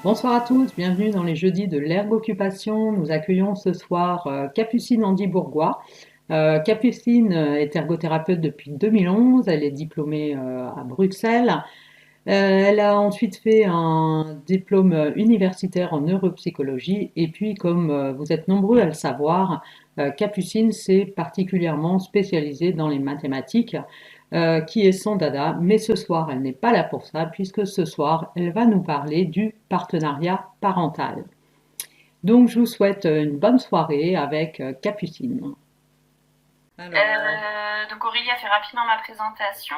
Bonsoir à tous, bienvenue dans les jeudis de l'ergoccupation. Nous accueillons ce soir Capucine Andy-Bourgois. Capucine est ergothérapeute depuis 2011, elle est diplômée à Bruxelles. Elle a ensuite fait un diplôme universitaire en neuropsychologie et puis comme vous êtes nombreux à le savoir, Capucine s'est particulièrement spécialisée dans les mathématiques, qui est son dada, mais ce soir elle n'est pas là pour ça puisque ce soir elle va nous parler du partenariat parental. Donc je vous souhaite une bonne soirée avec Capucine. Alors, Donc Aurélie a fait rapidement ma présentation.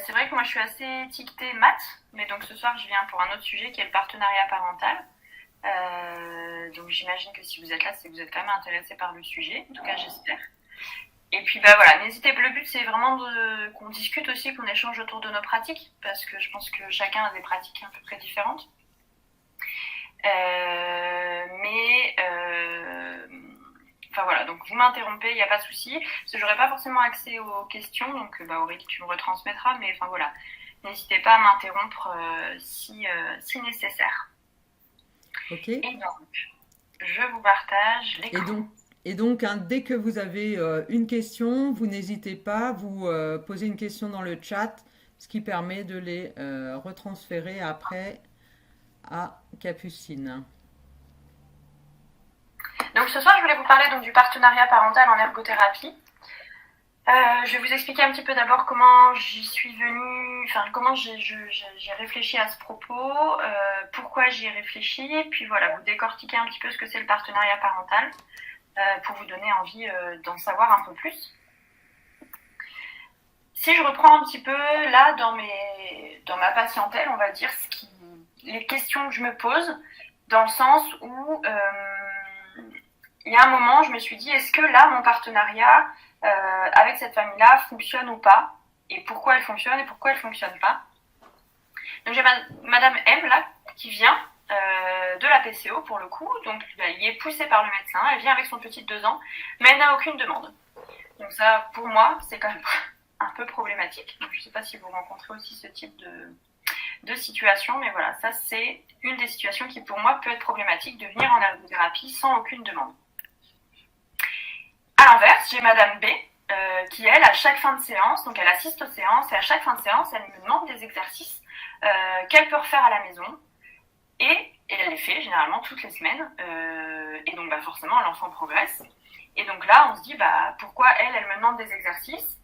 C'est vrai que moi je suis assez étiquetée maths, mais donc ce soir je viens pour un autre sujet qui est le partenariat parental. Donc j'imagine que si vous êtes là, c'est que vous êtes quand même intéressé par le sujet, en tout cas j'espère. Et puis bah voilà, n'hésitez pas, le but c'est vraiment qu'on discute aussi, qu'on échange autour de nos pratiques, parce que je pense que chacun a des pratiques à peu près différentes. Enfin voilà, donc vous m'interrompez, il n'y a pas de souci, parce que j'aurai pas forcément accès aux questions, donc bah, Aurélie, tu me retransmettras, mais enfin voilà, n'hésitez pas à m'interrompre si nécessaire. ok. Et donc, je vous partage Et l'écran. donc, et donc, dès que vous avez une question, vous n'hésitez pas, vous posez une question dans le chat, ce qui permet de les retransférer après à Capucine. Donc ce soir, je voulais vous parler donc, du partenariat parental en ergothérapie. Je vais vous expliquer un petit peu d'abord comment j'y suis venue, enfin comment j'ai réfléchi à ce propos, pourquoi j'y ai réfléchi, puis voilà, vous décortiquer un petit peu ce que c'est le partenariat parental, pour vous donner envie d'en savoir un peu plus. Si je reprends un petit peu là dans ma patientèle, on va dire les questions que je me pose, dans le sens où il y a un moment, je me suis dit, est-ce que là, mon partenariat avec cette famille-là fonctionne ou pas, et pourquoi elle fonctionne et pourquoi elle fonctionne pas. Donc j'ai Madame M là qui vient de la PCO pour le coup, donc elle y est poussée par le médecin, elle vient avec son petit de 2 ans, mais elle n'a aucune demande. Donc ça, pour moi, c'est quand même un peu problématique. Donc je ne sais pas si vous rencontrez aussi ce type de situation, mais voilà, ça c'est une des situations qui pour moi peut être problématique, de venir en ergothérapie sans aucune demande. À l'inverse, j'ai Madame B, qui elle, à chaque fin de séance, donc elle assiste aux séances, et à chaque fin de séance, elle me demande des exercices qu'elle peut refaire à la maison, et elle les fait généralement toutes les semaines, et donc bah, forcément l'enfant progresse. Et donc là, on se dit, bah, pourquoi elle me demande des exercices?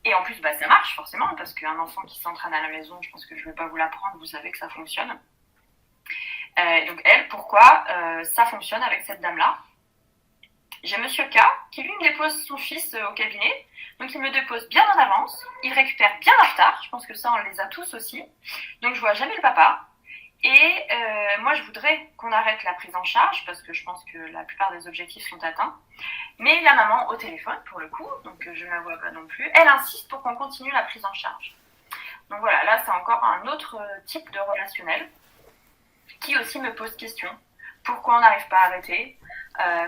Et en plus, bah, ça marche forcément, parce qu'un enfant qui s'entraîne à la maison, je pense que je ne vais pas vous l'apprendre, vous savez que ça fonctionne. Donc elle, pourquoi ça fonctionne avec cette dame-là? J'ai Monsieur K qui lui me dépose son fils au cabinet, donc il me dépose bien en avance, il récupère bien en retard, je pense que ça on les a tous aussi, donc je vois jamais le papa. Et moi je voudrais qu'on arrête la prise en charge parce que je pense que la plupart des objectifs sont atteints. Mais la maman au téléphone pour le coup, donc je ne la vois pas non plus, elle insiste pour qu'on continue la prise en charge. Donc voilà, là c'est encore un autre type de relationnel qui aussi me pose question. Pourquoi on n'arrive pas à arrêter?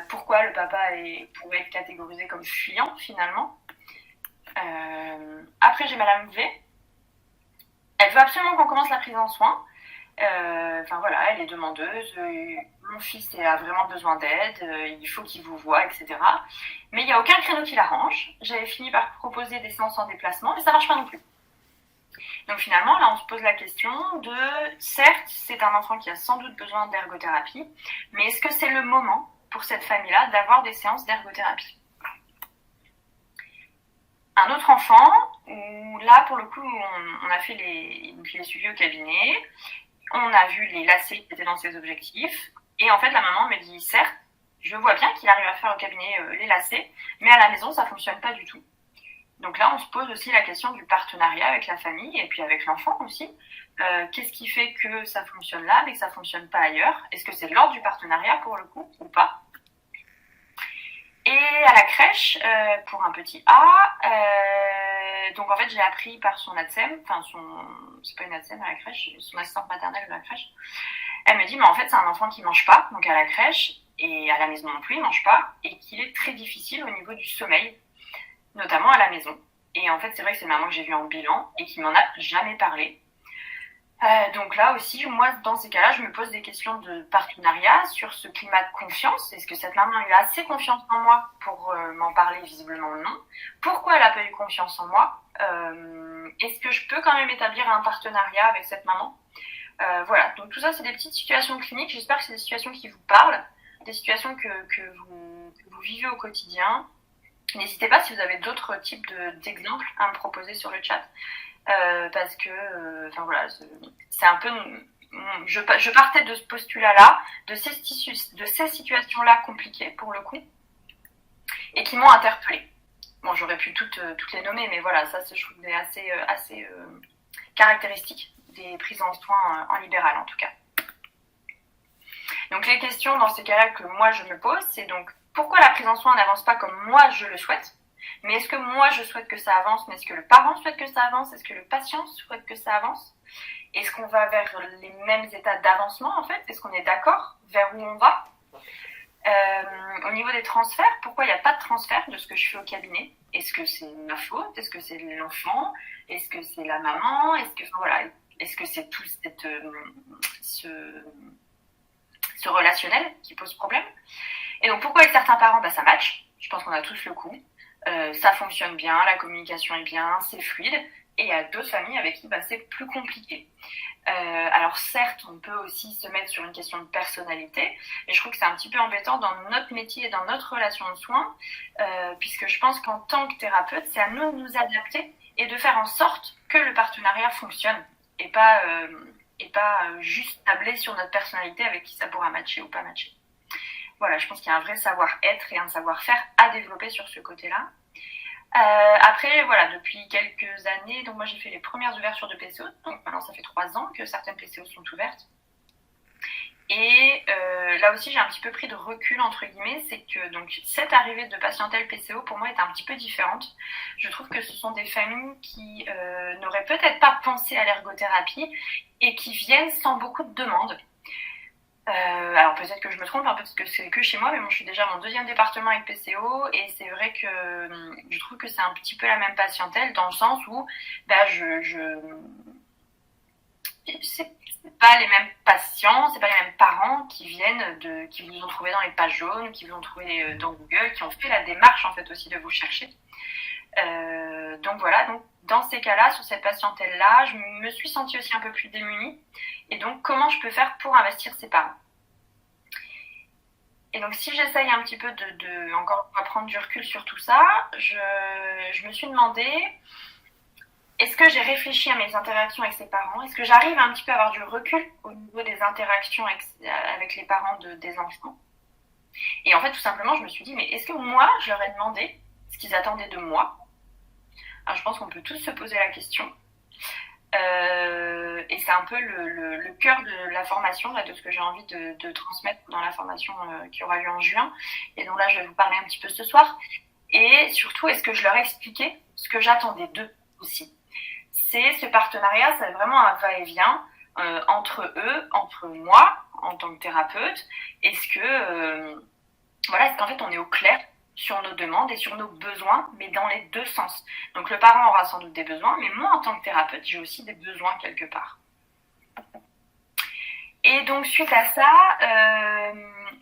Pourquoi le papa pourrait être catégorisé comme fuyant finalement? Après j'ai Madame V. Elle veut absolument qu'on commence la prise en soins. Enfin voilà, elle est demandeuse. Mon fils a vraiment besoin d'aide. Il faut qu'il vous voie, etc. Mais il n'y a aucun créneau qui l'arrange. J'avais fini par proposer des séances en déplacement, mais ça marche pas non plus. Donc finalement, là, on se pose la question de, certes, c'est un enfant qui a sans doute besoin d'ergothérapie, mais est-ce que c'est le moment pour cette famille-là d'avoir des séances d'ergothérapie? Un autre enfant, où là, pour le coup, on a fait les suivis au cabinet, on a vu les lacets qui étaient dans ses objectifs, et en fait, la maman me dit, certes, je vois bien qu'il arrive à faire au cabinet les lacets, mais à la maison, ça fonctionne pas du tout. Donc là, on se pose aussi la question du partenariat avec la famille et puis avec l'enfant aussi. Qu'est-ce qui fait que ça fonctionne là, mais que ça fonctionne pas ailleurs? Est-ce que c'est l'ordre du partenariat pour le coup ou pas? Et à la crèche, pour un petit A, donc en fait j'ai appris par son ATSEM, enfin c'est pas une ATSEM à la crèche, son assistante maternelle de la crèche. Elle me dit, mais en fait c'est un enfant qui mange pas, donc à la crèche et à la maison non plus, il mange pas, et qu'il est très difficile au niveau du sommeil, notamment à la maison. Et en fait, c'est vrai que c'est une maman que j'ai vue en bilan et qui m'en a jamais parlé. Donc là aussi, moi, dans ces cas-là, je me pose des questions de partenariat sur ce climat de confiance. Est-ce que cette maman a eu assez confiance en moi pour m'en parler? Visiblement non. Pourquoi elle n'a pas eu confiance en moi? Est-ce que je peux quand même établir un partenariat avec cette maman? Voilà, donc tout ça, c'est des petites situations cliniques. J'espère que c'est des situations qui vous parlent, des situations que vous vivez au quotidien. N'hésitez pas si vous avez d'autres types d'exemples à me proposer sur le chat. Parce que, enfin voilà, c'est un peu, je partais de ce postulat-là, de ces situations-là compliquées pour le coup, et qui m'ont interpellée. Bon, j'aurais pu toutes les nommer, mais voilà, ça, je trouve assez caractéristique des prises en soins en libéral en tout cas. Donc les questions dans ces cas-là que moi je me pose, c'est donc pourquoi la prise en soin n'avance pas comme moi je le souhaite? Mais est-ce que moi je souhaite que ça avance? Mais est-ce que le parent souhaite que ça avance? Est-ce que le patient souhaite que ça avance? Est-ce qu'on va vers les mêmes états d'avancement en fait? Est-ce qu'on est d'accord vers où on va? Au niveau des transferts, pourquoi il n'y a pas de transfert de ce que je fais au cabinet? Est-ce que c'est ma faute? Est-ce que c'est l'enfant? Est-ce que c'est la maman? Est-ce que c'est tout ce relationnel qui pose problème? Et donc pourquoi avec certains parents, ça match? Je pense qu'on a tous le coup. Ça fonctionne bien, la communication est bien, c'est fluide. Et il y a d'autres familles avec qui c'est plus compliqué. Alors certes, on peut aussi se mettre sur une question de personnalité, mais je trouve que c'est un petit peu embêtant dans notre métier et dans notre relation de soins, puisque je pense qu'en tant que thérapeute, c'est à nous de nous adapter et de faire en sorte que le partenariat fonctionne, et pas juste tabler sur notre personnalité avec qui ça pourra matcher ou pas matcher. Voilà, je pense qu'il y a un vrai savoir-être et un savoir-faire à développer sur ce côté-là. Après, voilà, depuis quelques années, donc moi j'ai fait les premières ouvertures de PCO, donc maintenant ça fait 3 ans que certaines PCO sont ouvertes. Et là aussi j'ai un petit peu pris de recul entre guillemets, c'est que donc cette arrivée de patientèle PCO pour moi est un petit peu différente. Je trouve que ce sont des familles qui n'auraient peut-être pas pensé à l'ergothérapie et qui viennent sans beaucoup de demandes. Alors peut-être que je me trompe, parce que c'est que chez moi, mais je suis déjà à mon 2e département avec PCO et c'est vrai que je trouve que c'est un petit peu la même patientèle dans le sens où c'est pas les mêmes patients, c'est pas les mêmes parents qui vous ont trouvé dans les pages jaunes, qui vous ont trouvé dans Google, qui ont fait la démarche en fait aussi de vous chercher. Donc voilà, donc dans ces cas-là, sur cette patientèle-là, je me suis sentie aussi un peu plus démunie. Et donc, comment je peux faire pour investir ces parents? Et donc, si j'essaye un petit peu de encore prendre du recul sur tout ça, je me suis demandé, est-ce que j'ai réfléchi à mes interactions avec ces parents? Est-ce que j'arrive un petit peu à avoir du recul au niveau des interactions avec les parents des enfants? Et en fait, tout simplement, je me suis dit, mais est-ce que moi, je leur ai demandé ce qu'ils attendaient de moi? Alors, je pense qu'on peut tous se poser la question. Et c'est un peu le cœur de la formation, là, de ce que j'ai envie de transmettre dans la formation qui aura lieu en juin, et dont là je vais vous parler un petit peu ce soir. Et surtout, est-ce que je leur ai expliqué ce que j'attendais d'eux aussi? C'est ce partenariat, c'est vraiment un va-et-vient entre eux, entre moi en tant que thérapeute. Est-ce qu'en fait on est au clair sur nos demandes et sur nos besoins, mais dans les deux sens. Donc le parent aura sans doute des besoins, mais moi en tant que thérapeute, j'ai aussi des besoins quelque part. Et donc suite à ça,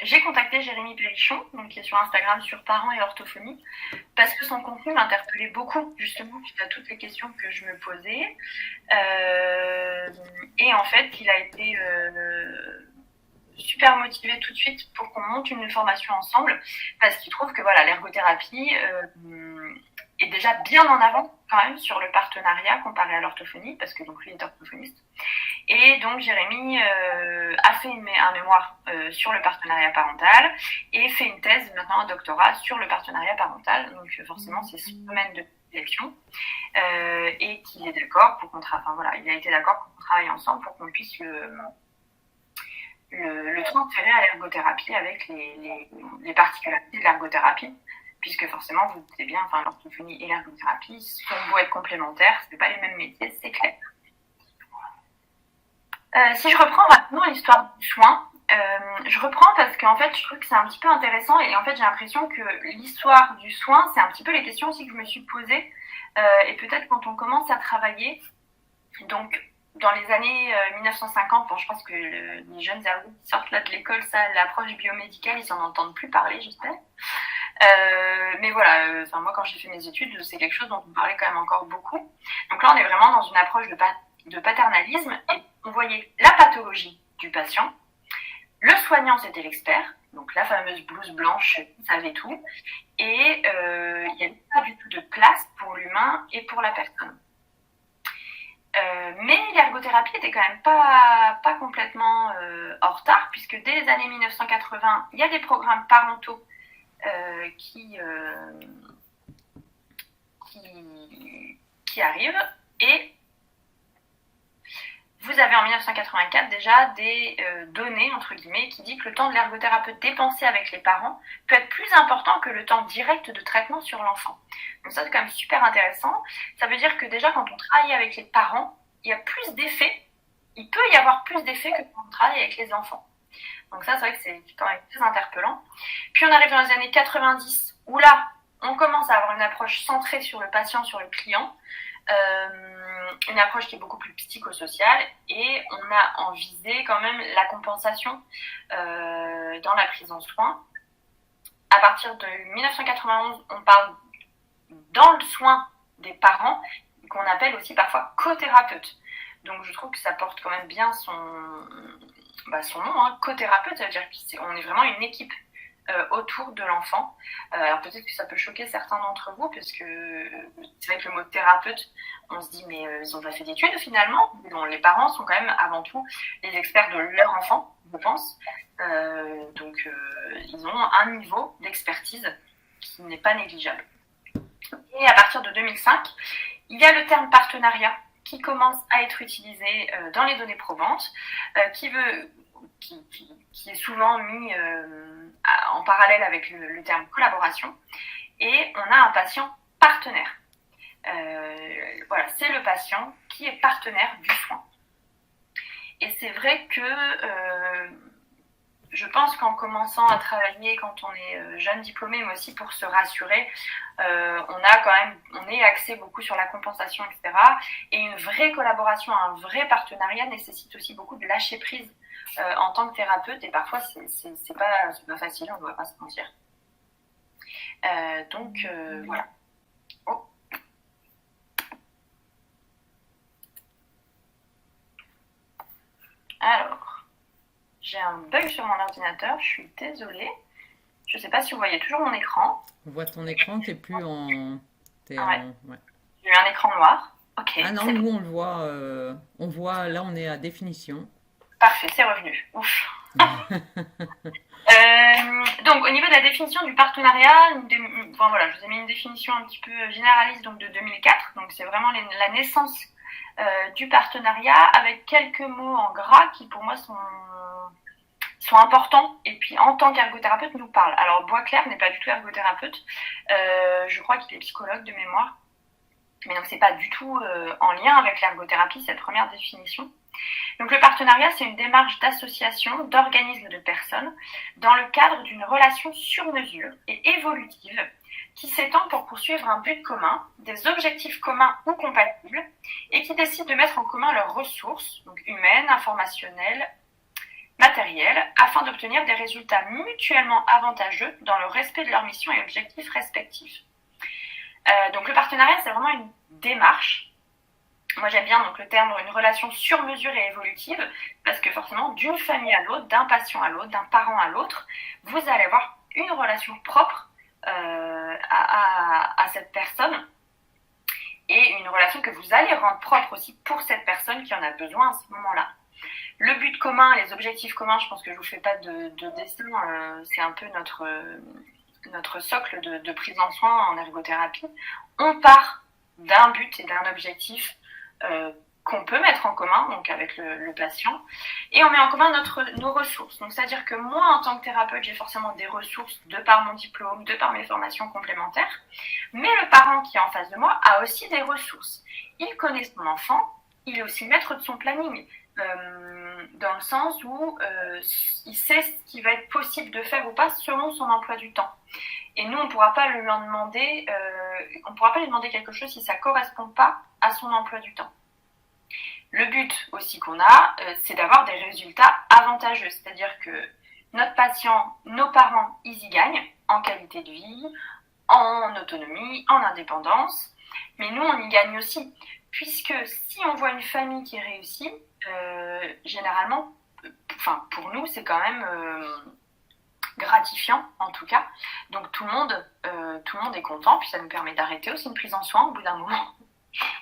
j'ai contacté Jérémy Perrichon, donc qui est sur Instagram sur parents et orthophonie, parce que son contenu m'interpellait beaucoup, justement, suite à toutes les questions que je me posais. Et en fait, il a été super motivé tout de suite pour qu'on monte une formation ensemble, parce qu'il trouve que voilà, l'ergothérapie est déjà bien en avant quand même sur le partenariat comparé à l'orthophonie, parce que donc lui est orthophoniste. Et donc Jérémy a fait un mémoire sur le partenariat parental et fait une thèse, maintenant un doctorat sur le partenariat parental. Donc forcément c'est son domaine de sélection et qu'il est d'accord pour qu'on il a été d'accord pour qu'on travaille ensemble pour qu'on puisse le transférer à l'ergothérapie avec les particularités de l'ergothérapie, puisque forcément, vous doutez bien, l'orthophonie et l'ergothérapie sont beaux être complémentaires, ce n'est pas les mêmes métiers, c'est clair. Si je reprends maintenant l'histoire du soin, je reprends parce qu'en fait, je trouve que c'est un petit peu intéressant et en fait, j'ai l'impression que l'histoire du soin, c'est un petit peu les questions aussi que je me suis posées et peut-être quand on commence à travailler. Donc, dans les années 1950, bon, je pense que les jeunes ergots qui sortent là de l'école, ça, l'approche biomédicale, ils en entendent plus parler, j'espère. Mais voilà, moi quand j'ai fait mes études, c'est quelque chose dont on parlait quand même encore beaucoup. Donc là, on est vraiment dans une approche de paternalisme et on voyait la pathologie du patient. Le soignant, c'était l'expert, donc la fameuse blouse blanche qui savait tout. Et il n'y avait pas du tout de place pour l'humain et pour la personne. Mais l'ergothérapie était quand même pas complètement en retard, puisque dès les années 1980, il y a des programmes parentaux qui arrivent. Et vous avez en 1984 déjà des données, entre guillemets, qui dit que le temps de l'ergothérapeute dépensé avec les parents peut être plus important que le temps direct de traitement sur l'enfant. Donc ça, c'est quand même super intéressant. Ça veut dire que déjà, quand on travaille avec les parents, il y a plus d'effets. Il peut y avoir plus d'effets que quand on travaille avec les enfants. Donc ça, c'est vrai que c'est quand même très interpellant. Puis on arrive dans les années 90, où là, on commence à avoir une approche centrée sur le patient, sur le client. Une approche qui est beaucoup plus psychosociale, et on a en visée quand même la compensation dans la prise en soin. À partir de 1991, on parle dans le soin des parents, qu'on appelle aussi parfois co-thérapeute. Donc je trouve que ça porte quand même bien son nom, hein. Co-thérapeute, ça veut dire qu'on est vraiment une équipe autour de l'enfant. Alors peut-être que ça peut choquer certains d'entre vous, parce que c'est vrai que le mot thérapeute, on se dit mais ils n'ont pas fait d'études finalement. Bon, les parents sont quand même avant tout les experts de leur enfant, je pense. Donc ils ont un niveau d'expertise qui n'est pas négligeable. Et à partir de 2005, il y a le terme partenariat qui commence à être utilisé dans les données probantes, qui est souvent mis en parallèle avec le terme collaboration. Et on a un patient partenaire. Voilà, c'est le patient qui est partenaire du soin. Et c'est vrai que je pense qu'en commençant à travailler quand on est jeune diplômé, mais aussi pour se rassurer, on est axé beaucoup sur la compensation, etc. Et une vraie collaboration, un vrai partenariat nécessite aussi beaucoup de lâcher prise en tant que thérapeute, et parfois c'est pas facile, on ne va pas se mentir. Voilà. Oh. Alors, j'ai un bug sur mon ordinateur, je suis désolée. Je ne sais pas si vous voyez toujours mon écran. On voit ton écran, t'es plus en... Ouais. Ouais. J'ai eu un écran noir. Ok. Ah non, nous on le voit, on voit, là on est à définition. Parfait, c'est revenu. Ouf. Donc au niveau de la définition du partenariat, voilà, je vous ai mis une définition un petit peu généraliste, donc de 2004. Donc c'est vraiment la naissance du partenariat, avec quelques mots en gras qui pour moi sont importants, et puis en tant qu'ergothérapeute nous parlent. Alors Boisclair n'est pas du tout ergothérapeute, je crois qu'il est psychologue de mémoire, mais donc c'est pas du tout en lien avec l'ergothérapie, cette première définition. Donc le partenariat, c'est une démarche d'association d'organismes de personnes dans le cadre d'une relation sur mesure et évolutive qui s'étend pour poursuivre un but commun, des objectifs communs ou compatibles, et qui décident de mettre en commun leurs ressources, donc humaines, informationnelles, matérielles, afin d'obtenir des résultats mutuellement avantageux dans le respect de leurs missions et objectifs respectifs. Donc le partenariat, c'est vraiment une démarche. Moi, j'aime bien donc le terme une relation sur mesure et évolutive, parce que forcément, d'une famille à l'autre, d'un patient à l'autre, d'un parent à l'autre, vous allez avoir une relation propre à cette personne, et une relation que vous allez rendre propre aussi pour cette personne qui en a besoin à ce moment-là. Le but commun, les objectifs communs, je pense que je ne vous fais pas de dessin, c'est un peu notre socle de prise en soin en ergothérapie. On part d'un but et d'un objectif qu'on peut mettre en commun, donc avec le patient, et on met en commun nos ressources. Donc c'est-à-dire que moi, en tant que thérapeute, j'ai forcément des ressources de par mon diplôme, de par mes formations complémentaires, mais le parent qui est en face de moi a aussi des ressources. Il connaît son enfant, il est aussi maître de son planning, dans le sens où il sait ce qui va être possible de faire ou pas selon son emploi du temps. Et nous, on ne pourra pas lui demander quelque chose si ça ne correspond pas à son emploi du temps. Le but aussi qu'on a, c'est d'avoir des résultats avantageux, c'est-à-dire que notre patient, nos parents, ils y gagnent en qualité de vie, en autonomie, en indépendance, mais nous, on y gagne aussi, puisque si on voit une famille qui réussit, généralement, pour nous, c'est quand même gratifiant en tout cas. Donc tout le monde est content, puis ça nous permet d'arrêter aussi une prise en soin au bout d'un moment.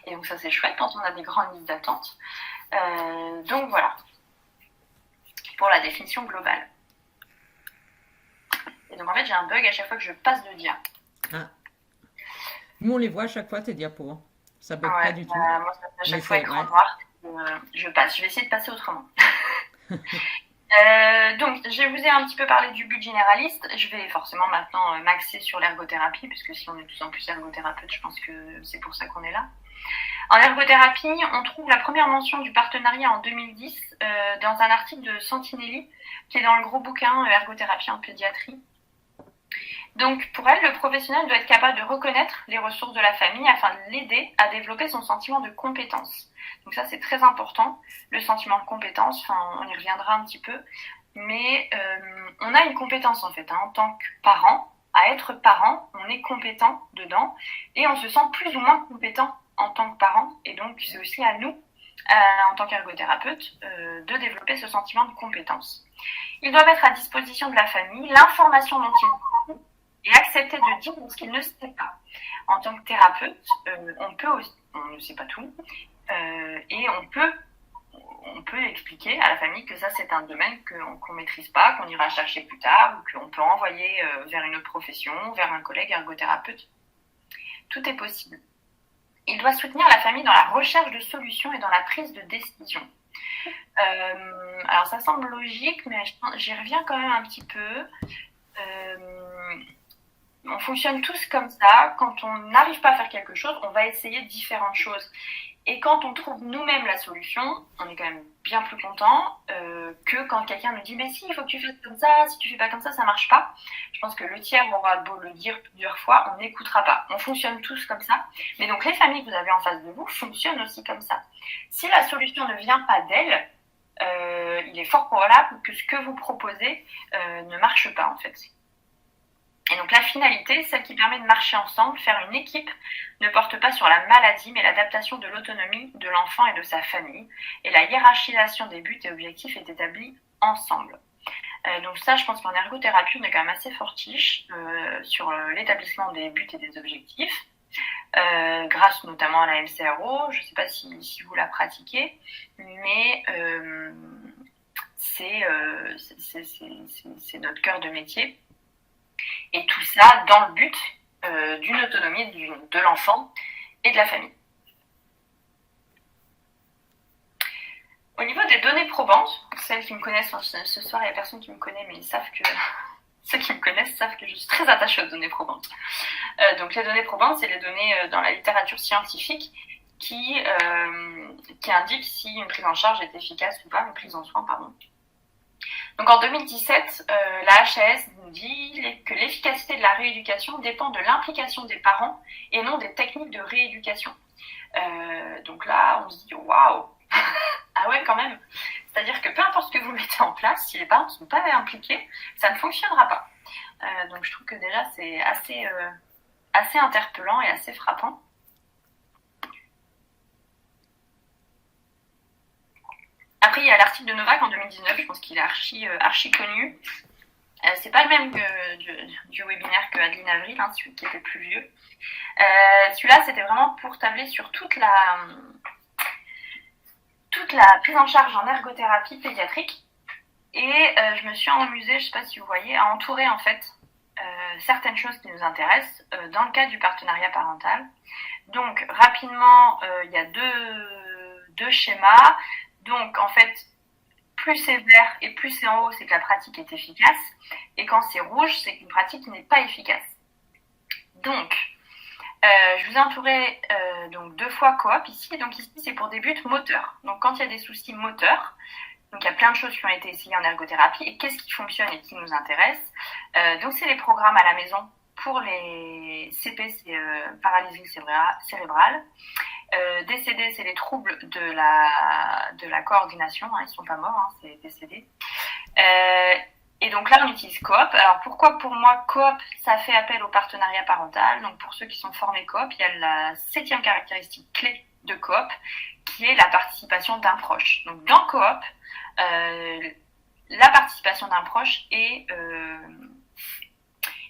Et donc ça c'est chouette quand on a des grandes listes d'attente. Donc voilà, pour la définition globale. Et donc en fait j'ai un bug à chaque fois que je passe de dia. Ah. Nous, on les voit à chaque fois, tes diapos. Ça bug pas du tout. Moi ça fait à chaque fois écran noir. Je passe. Je vais essayer de passer autrement. Donc, je vous ai un petit peu parlé du but généraliste. Je vais forcément maintenant m'axer sur l'ergothérapie, puisque si on est de plus en plus ergothérapeute, je pense que c'est pour ça qu'on est là. En ergothérapie, on trouve la première mention du partenariat en 2010 dans un article de Santinelli, qui est dans le gros bouquin Ergothérapie en pédiatrie. Donc, pour elle, le professionnel doit être capable de reconnaître les ressources de la famille afin de l'aider à développer son sentiment de compétence. Donc ça, c'est très important, le sentiment de compétence, on y reviendra un petit peu, mais on a une compétence en fait, en tant que parent. À être parent, on est compétent dedans et on se sent plus ou moins compétent en tant que parent, et donc c'est aussi à nous, en tant qu'ergothérapeute, de développer ce sentiment de compétence. Ils doivent mettre à disposition de la famille l'information dont ils ont et accepter de dire ce qu'il ne sait pas. En tant que thérapeute, on ne sait pas tout, et on peut expliquer à la famille que ça c'est un domaine qu'on maîtrise pas, qu'on ira chercher plus tard, ou qu'on peut envoyer vers une autre profession, vers un collègue ergothérapeute. Tout est possible. Il doit soutenir la famille dans la recherche de solutions et dans la prise de décision. Alors ça semble logique, mais j'y reviens quand même un petit peu. On fonctionne tous comme ça. Quand on n'arrive pas à faire quelque chose, on va essayer différentes choses. Et quand on trouve nous-mêmes la solution, on est quand même bien plus content que quand quelqu'un nous dit « mais si, il faut que tu fasses comme ça, si tu fais pas comme ça, ça marche pas ». Je pense que le tiers aura beau le dire plusieurs fois, on n'écoutera pas. On fonctionne tous comme ça. Mais donc les familles que vous avez en face de vous fonctionnent aussi comme ça. Si la solution ne vient pas d'elles, il est fort probable que ce que vous proposez ne marche pas en fait. Et donc la finalité, celle qui permet de marcher ensemble, faire une équipe, ne porte pas sur la maladie, mais l'adaptation de l'autonomie de l'enfant et de sa famille. Et la hiérarchisation des buts et objectifs est établie ensemble. Donc ça, je pense qu'en ergothérapie, on est quand même assez fortiche sur l'établissement des buts et des objectifs, grâce notamment à la MCRO. Je ne sais pas si vous la pratiquez, mais c'est notre cœur de métier. Et tout ça dans le but d'une autonomie de l'enfant et de la famille. Au niveau des données probantes, celles qui me connaissent, ce soir il n'y a personne qui me connaît, mais ils savent que ceux qui me connaissent savent que je suis très attachée aux données probantes. Donc les données probantes, c'est les données dans la littérature scientifique qui indiquent si une prise en charge est efficace ou pas, une prise en soin, pardon. Donc en 2017, la HAS nous dit que l'efficacité de la rééducation dépend de l'implication des parents et non des techniques de rééducation. Donc là, on se dit waouh, ah ouais quand même. C'est-à-dire que peu importe ce que vous mettez en place, si les parents ne sont pas impliqués, ça ne fonctionnera pas. Donc je trouve que déjà c'est assez interpellant et assez frappant. Après, il y a l'article de Novak en 2019, je pense qu'il est archi connu. C'est pas le même du webinaire que Adeline Avril, hein, celui qui était plus vieux. Celui-là, c'était vraiment pour tabler sur toute la prise en charge en ergothérapie pédiatrique. Et je me suis amusée, je sais pas si vous voyez, à entourer en fait certaines choses qui nous intéressent dans le cadre du partenariat parental. Donc, rapidement, il y a deux schémas. Donc, en fait, plus c'est vert et plus c'est en haut, c'est que la pratique est efficace. Et quand c'est rouge, c'est qu'une pratique n'est pas efficace. Donc, je vous ai entouré donc 2 fois coop ici. Donc ici, c'est pour des buts moteurs. Donc, quand il y a des soucis moteurs, donc il y a plein de choses qui ont été essayées en ergothérapie. Et qu'est-ce qui fonctionne et qui nous intéresse? Donc, c'est les programmes à la maison pour les CP, c'est paralysie cérébrale. DCD, c'est les troubles de la coordination, hein, ils ne sont pas morts, hein, c'est DCD. Et donc là, on utilise Coop. Alors pourquoi pour moi Coop, ça fait appel au partenariat parental. Donc pour ceux qui sont formés Coop, il y a la 7e caractéristique clé de Coop, qui est la participation d'un proche. Donc dans Coop, la participation d'un proche est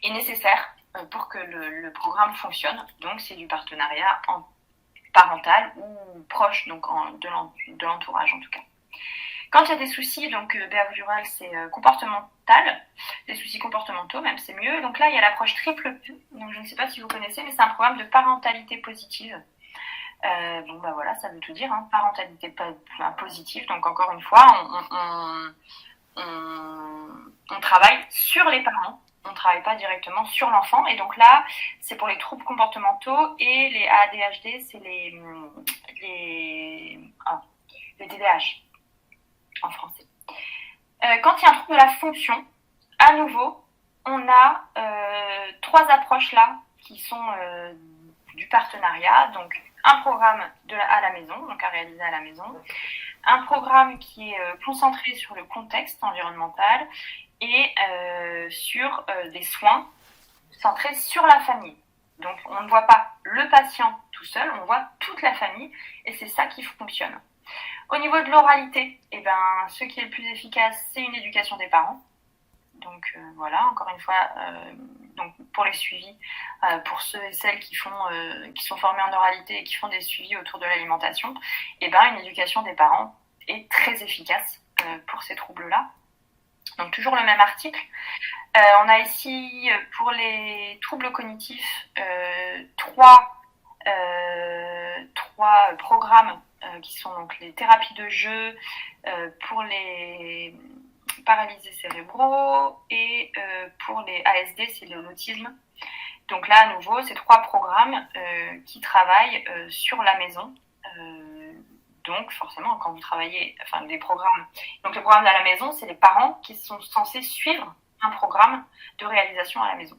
nécessaire pour que le programme fonctionne. Donc c'est du partenariat parental ou proche, donc de l'entourage en tout cas. Quand il y a des soucis, donc behavioral, c'est comportemental, des soucis comportementaux même, c'est mieux. Donc là, il y a l'approche triple P, donc je ne sais pas si vous connaissez, mais c'est un programme de parentalité positive. Bon, bah voilà, ça veut tout dire, hein, parentalité positive. Donc encore une fois, on travaille sur les parents, on ne travaille pas directement sur l'enfant. Et donc là, c'est pour les troubles comportementaux et les ADHD, c'est les TDAH. En français. Quand il y a un trouble de la fonction, à nouveau, on a 3 approches là qui sont du partenariat. Donc un programme à la maison, donc à réaliser à la maison, un programme qui est concentré sur le contexte environnemental et sur des soins centrés sur la famille. Donc on ne voit pas le patient tout seul, on voit toute la famille et c'est ça qui fonctionne. Au niveau de l'oralité, ce qui est le plus efficace, c'est une éducation des parents. Donc voilà, encore une fois, donc pour les suivis, pour ceux et celles qui sont formés en oralité et qui font des suivis autour de l'alimentation, une éducation des parents est très efficace pour ces troubles-là. Donc toujours le même article. On a ici pour les troubles cognitifs 3 programmes qui sont donc les thérapies de jeu pour les paralysés cérébraux et pour les ASD, c'est l'autisme. Donc là, à nouveau, c'est 3 programmes qui travaillent sur la maison. Donc forcément, quand vous travaillez, des programmes. Donc le programme à la maison, c'est les parents qui sont censés suivre un programme de réalisation à la maison.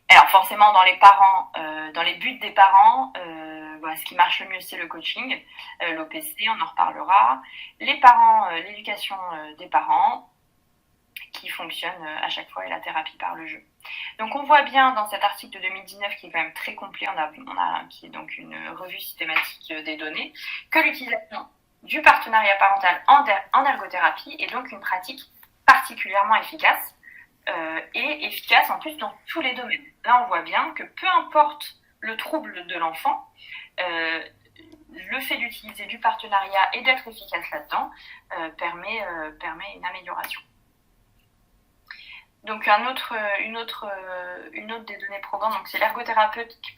Alors forcément, dans les buts des parents, ce qui marche le mieux, c'est le coaching, l'OPC, on en reparlera. Les parents, l'éducation des parents, qui fonctionne à chaque fois, et la thérapie par le jeu. Donc on voit bien dans cet article de 2019, qui est quand même très complet, qui est donc une revue systématique des données, que l'utilisation du partenariat parental en ergothérapie est donc une pratique particulièrement efficace. Et efficace en plus dans tous les domaines. Là, on voit bien que peu importe le trouble de l'enfant, le fait d'utiliser du partenariat et d'être efficace là-dedans permet une amélioration. Donc une autre des données probantes, donc c'est l'ergothérapeute qui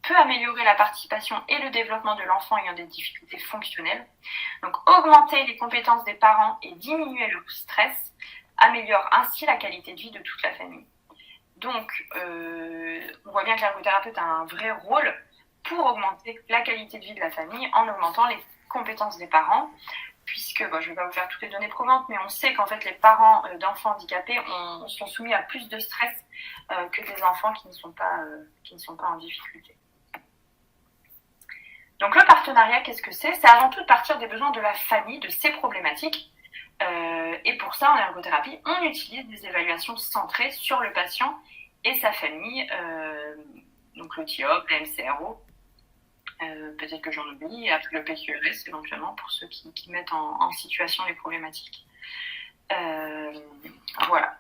peut améliorer la participation et le développement de l'enfant ayant des difficultés fonctionnelles. Donc augmenter les compétences des parents et diminuer leur stress améliore ainsi la qualité de vie de toute la famille. Donc, on voit bien que l'ergothérapeute a un vrai rôle pour augmenter la qualité de vie de la famille en augmentant les compétences des parents, puisque, je ne vais pas vous faire toutes les données probantes, mais on sait qu'en fait les parents d'enfants handicapés sont soumis à plus de stress que des enfants qui ne sont pas en difficulté. Donc le partenariat, qu'est-ce que c'est ? C'est avant tout de partir des besoins de la famille, de ses problématiques. Et pour ça, en ergothérapie, on utilise des évaluations centrées sur le patient et sa famille, donc le TIOP, la MCRO, peut-être que j'en oublie, et après le PQRS éventuellement pour ceux qui mettent en situation les problématiques. Voilà.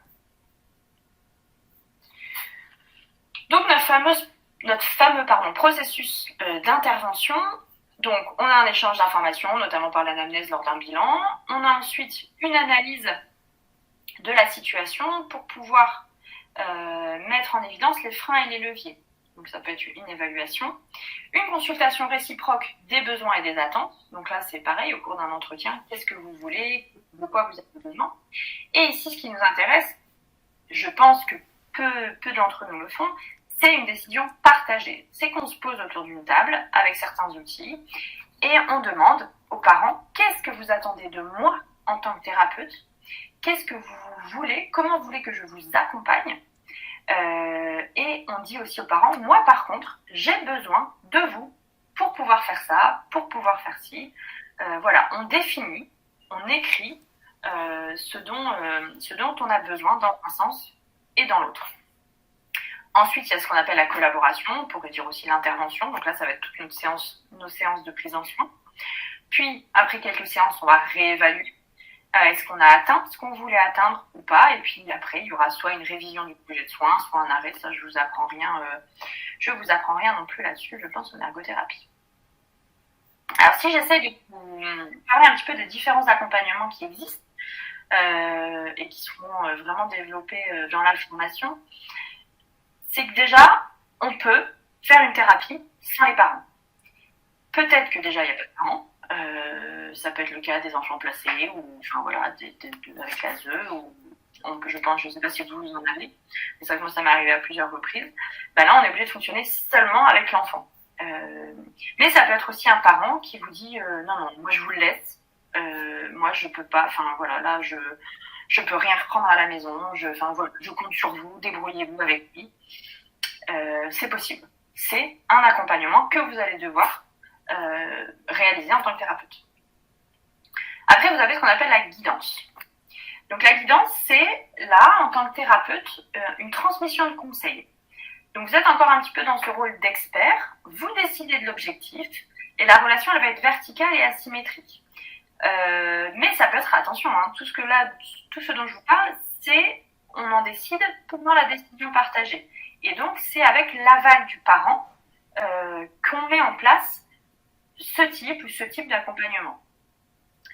Donc notre fameux processus d'intervention. Donc, on a un échange d'informations, notamment par l'anamnèse lors d'un bilan. On a ensuite une analyse de la situation pour pouvoir mettre en évidence les freins et les leviers. Donc, ça peut être une évaluation. Une consultation réciproque des besoins et des attentes. Donc là, c'est pareil, au cours d'un entretien, qu'est-ce que vous voulez, de quoi vous avez besoin. Et ici, ce qui nous intéresse, je pense que peu d'entre nous le font, c'est une décision partagée. C'est qu'on se pose autour d'une table avec certains outils et on demande aux parents qu'est-ce que vous attendez de moi en tant que thérapeute, qu'est-ce que vous voulez, comment vous voulez que je vous accompagne, Et on dit aussi aux parents, moi par contre, j'ai besoin de vous pour pouvoir faire ça, pour pouvoir faire ci. Voilà, on définit, on écrit ce dont on a besoin dans un sens et dans l'autre. Ensuite, il y a ce qu'on appelle la collaboration, on pourrait dire aussi l'intervention. Donc là, ça va être toute nos séances de prise en soin. Puis, après quelques séances, on va réévaluer. Est-ce qu'on a atteint ce qu'on voulait atteindre ou pas? Et puis après, il y aura soit une révision du projet de soins, soit un arrêt. Ça, je vous apprends rien non plus là-dessus, je pense, en ergothérapie. Alors, si j'essaie de vous parler un petit peu des différents accompagnements qui existent et qui seront vraiment développés dans la formation, c'est que déjà, on peut faire une thérapie sans les parents. Peut-être que déjà, il n'y a pas de parents. Ça peut être le cas des enfants placés ou enfin voilà, avec l'ASE ou je pense, je ne sais pas si vous en avez, mais ça, moi ça m'est arrivé à plusieurs reprises. Là, on est obligé de fonctionner seulement avec l'enfant. Mais ça peut être aussi un parent qui vous dit non, moi je vous le laisse, moi je peux pas, enfin voilà, là je peux rien reprendre à la maison, je compte sur vous, débrouillez-vous avec lui. C'est possible. C'est un accompagnement que vous allez devoir réaliser en tant que thérapeute. Après, vous avez ce qu'on appelle la guidance. Donc la guidance, c'est là, en tant que thérapeute, une transmission de conseils. Donc vous êtes encore un petit peu dans ce rôle d'expert, vous décidez de l'objectif, et la relation, elle va être verticale et asymétrique. Mais ça peut être, attention, tout ce dont je vous parle, c'est, on en décide pendant la décision partagée. Et donc, c'est avec l'aval du parent qu'on met en place ce type d'accompagnement.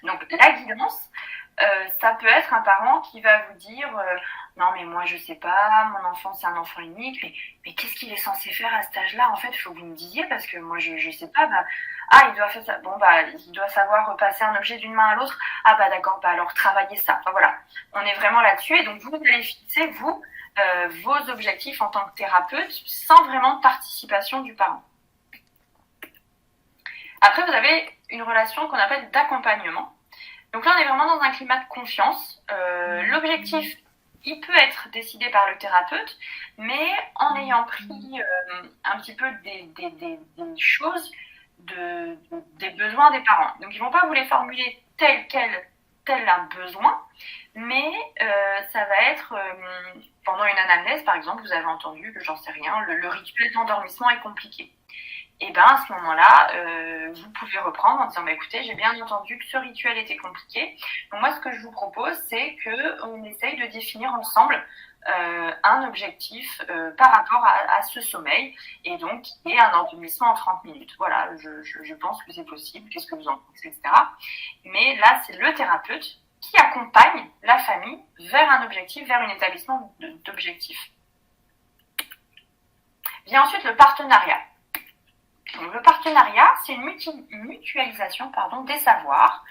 Donc, la guidance, ça peut être un parent qui va vous dire non mais moi je sais pas, mon enfant c'est un enfant unique, mais qu'est-ce qu'il est censé faire à cet âge-là? En fait, il faut que vous me disiez parce que moi je sais pas. Il doit faire ça. Il doit savoir passer un objet d'une main à l'autre. D'accord, alors travaillez ça. Enfin voilà, on est vraiment là-dessus et donc vous allez fixer vos objectifs en tant que thérapeute sans vraiment de participation du parent. Après, vous avez une relation qu'on appelle d'accompagnement. Donc là, on est vraiment dans un climat de confiance. L'objectif, il peut être décidé par le thérapeute, mais en ayant pris un petit peu des choses, des besoins des parents. Donc, ils ne vont pas vous les formuler tel un besoin, mais ça va être, pendant une anamnèse, par exemple, vous avez entendu que, j'en sais rien, le rituel d'endormissement est compliqué. Et à ce moment-là, vous pouvez reprendre en disant écoutez, j'ai bien entendu que ce rituel était compliqué. Donc moi, ce que je vous propose, c'est qu'on essaye de définir ensemble un objectif par rapport à ce sommeil, et donc qui est un endormissement en 30 minutes. Voilà, je pense que c'est possible, qu'est-ce que vous en pensez, etc. Mais là, c'est le thérapeute qui accompagne la famille vers un objectif, vers un établissement d'objectifs. Vient ensuite le partenariat. Donc, le partenariat, c'est une mutualisation des savoirs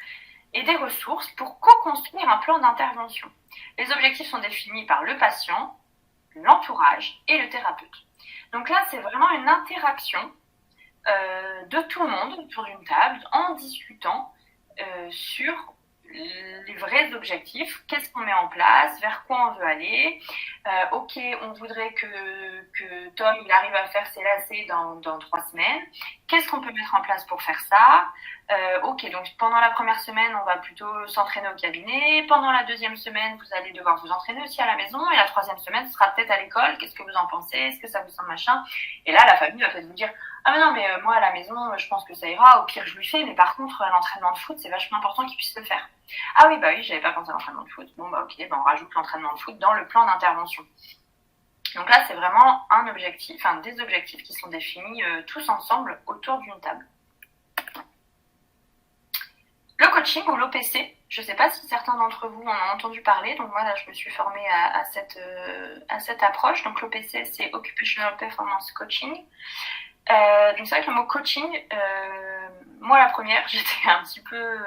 et des ressources pour co-construire un plan d'intervention. Les objectifs sont définis par le patient, l'entourage et le thérapeute. Donc là, c'est vraiment une interaction de tout le monde autour d'une table en discutant sur les vrais objectifs, qu'est-ce qu'on met en place, vers quoi on veut aller. Ok, on voudrait que Tom il arrive à faire ses lacets dans 3 semaines. Qu'est-ce qu'on peut mettre en place pour faire ça? Ok, donc pendant la première semaine, on va plutôt s'entraîner au cabinet. Pendant la deuxième semaine, vous allez devoir vous entraîner aussi à la maison. Et la troisième semaine, ce sera peut-être à l'école. Qu'est-ce que vous en pensez? Est-ce que ça vous semble machin? Et là, la famille va peut-être vous dire ah mais non, mais moi à la maison, je pense que ça ira. Au pire, je lui fais. Mais par contre, l'entraînement de foot, c'est vachement important qu'il puisse le faire. Ah oui, j'avais pas pensé à l'entraînement de foot. Bon, ok, on rajoute l'entraînement de foot dans le plan d'intervention. Donc là, c'est vraiment des objectifs qui sont définis tous ensemble autour d'une table. Le coaching ou l'OPC, je ne sais pas si certains d'entre vous en ont entendu parler. Donc moi, là, je me suis formée à cette approche. Donc l'OPC, c'est Occupational Performance Coaching. Donc c'est vrai que le mot coaching, moi la première, j'étais un petit peu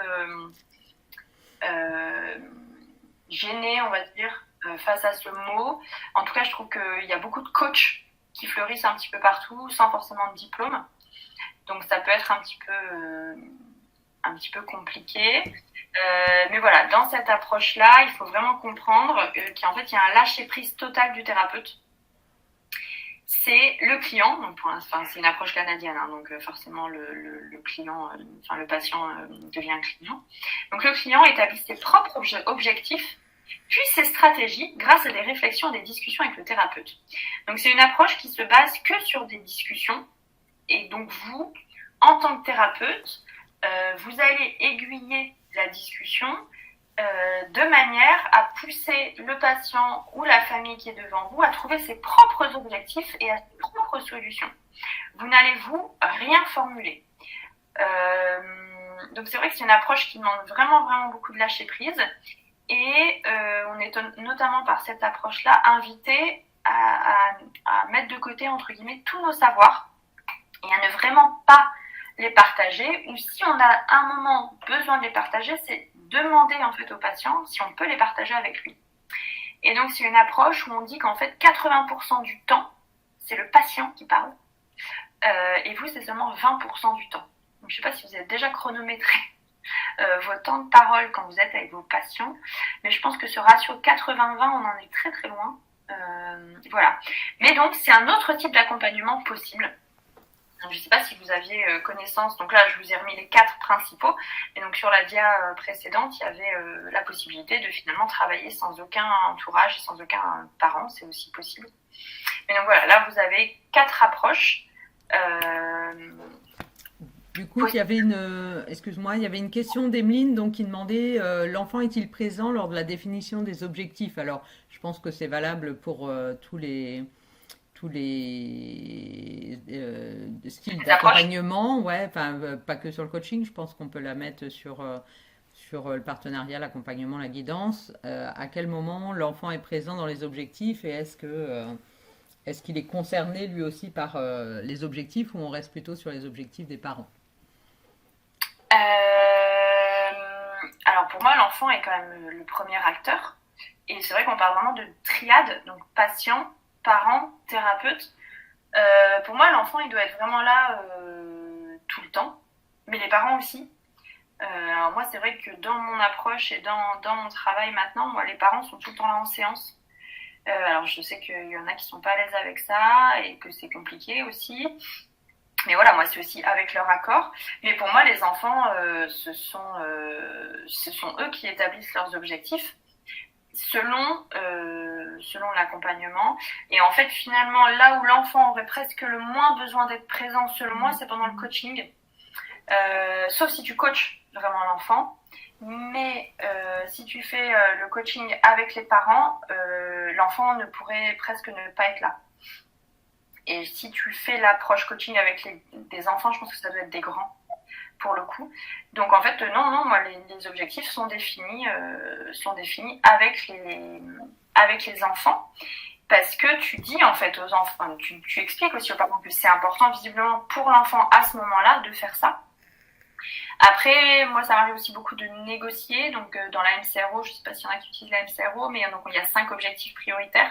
gênée, on va dire, face à ce mot. En tout cas, je trouve qu'il y a beaucoup de coachs qui fleurissent un petit peu partout, sans forcément de diplôme. Donc ça peut être un petit peu compliqué. Mais voilà, dans cette approche-là, il faut vraiment comprendre qu'en fait, il y a un lâcher-prise total du thérapeute. c'est le client, donc pour l'instant, c'est une approche canadienne, hein, donc forcément le client, le patient devient client. Donc le client établit ses propres objectifs, puis ses stratégies grâce à des réflexions et des discussions avec le thérapeute. Donc c'est une approche qui se base que sur des discussions, et donc vous, en tant que thérapeute, vous allez aiguiller la discussion de manière à pousser le patient ou la famille qui est devant vous à trouver ses propres objectifs et à ses propres solutions. Vous n'allez vous rien formuler. Donc c'est vrai que c'est une approche qui demande vraiment, vraiment beaucoup de lâcher prise. Et on est notamment par cette approche-là invité à mettre de côté, entre guillemets, tous nos savoirs et à ne vraiment pas les partager, ou si on a à un moment besoin de les partager, c'est demander en fait au patient si on peut les partager avec lui. Et donc c'est une approche où on dit qu'en fait 80% du temps, c'est le patient qui parle, et vous c'est seulement 20% du temps. Donc je ne sais pas si vous avez déjà chronométré vos temps de parole quand vous êtes avec vos patients, mais je pense que ce ratio 80-20, on en est très très loin. Voilà. Mais donc c'est un autre type d'accompagnement possible. Donc, je ne sais pas si vous aviez connaissance, donc là je vous ai remis les 4 principaux, et donc sur la dia précédente, il y avait la possibilité de finalement travailler sans aucun entourage et sans aucun parent, c'est aussi possible. Mais donc voilà, là vous avez 4 approches. Du coup, il y avait excuse-moi, il y avait une question d'Emeline donc qui demandait l'enfant est-il présent lors de la définition des objectifs? Alors, je pense que c'est valable pour tous les styles d'accompagnement, ouais, enfin pas que sur le coaching, je pense qu'on peut la mettre sur le partenariat, l'accompagnement, la guidance. À quel moment l'enfant est présent dans les objectifs et est-ce qu'il est concerné lui aussi par les objectifs ou on reste plutôt sur les objectifs des parents? Alors pour moi, l'enfant est quand même le premier acteur. Et c'est vrai qu'on parle vraiment de triade, donc patient, parent, thérapeute. Pour moi, l'enfant, il doit être vraiment là tout le temps, mais les parents aussi. Alors moi, c'est vrai que dans mon approche et dans mon travail maintenant, moi, les parents sont tout le temps là en séance. Alors je sais qu'il y en a qui sont pas à l'aise avec ça et que c'est compliqué aussi. Mais voilà, moi, c'est aussi avec leur accord. Mais pour moi, les enfants, ce sont eux qui établissent leurs objectifs selon l'accompagnement. Et en fait, finalement, là où l'enfant aurait presque le moins besoin d'être présent, selon moi, c'est pendant le coaching. Sauf si tu coaches vraiment l'enfant. Mais si tu fais le coaching avec les parents, l'enfant ne pourrait presque ne pas être là. Et si tu fais l'approche coaching avec des enfants, je pense que ça doit être des grands, pour le coup. Donc en fait, non, moi, les objectifs sont définis avec les enfants. Parce que tu dis en fait aux enfants, tu expliques aussi aux parents que c'est important visiblement pour l'enfant à ce moment-là de faire ça. Après, moi, ça m'arrive aussi beaucoup de négocier. Donc, dans la MCRO, je ne sais pas s'il y en a qui utilisent la MCRO, mais donc, il y a 5 objectifs prioritaires.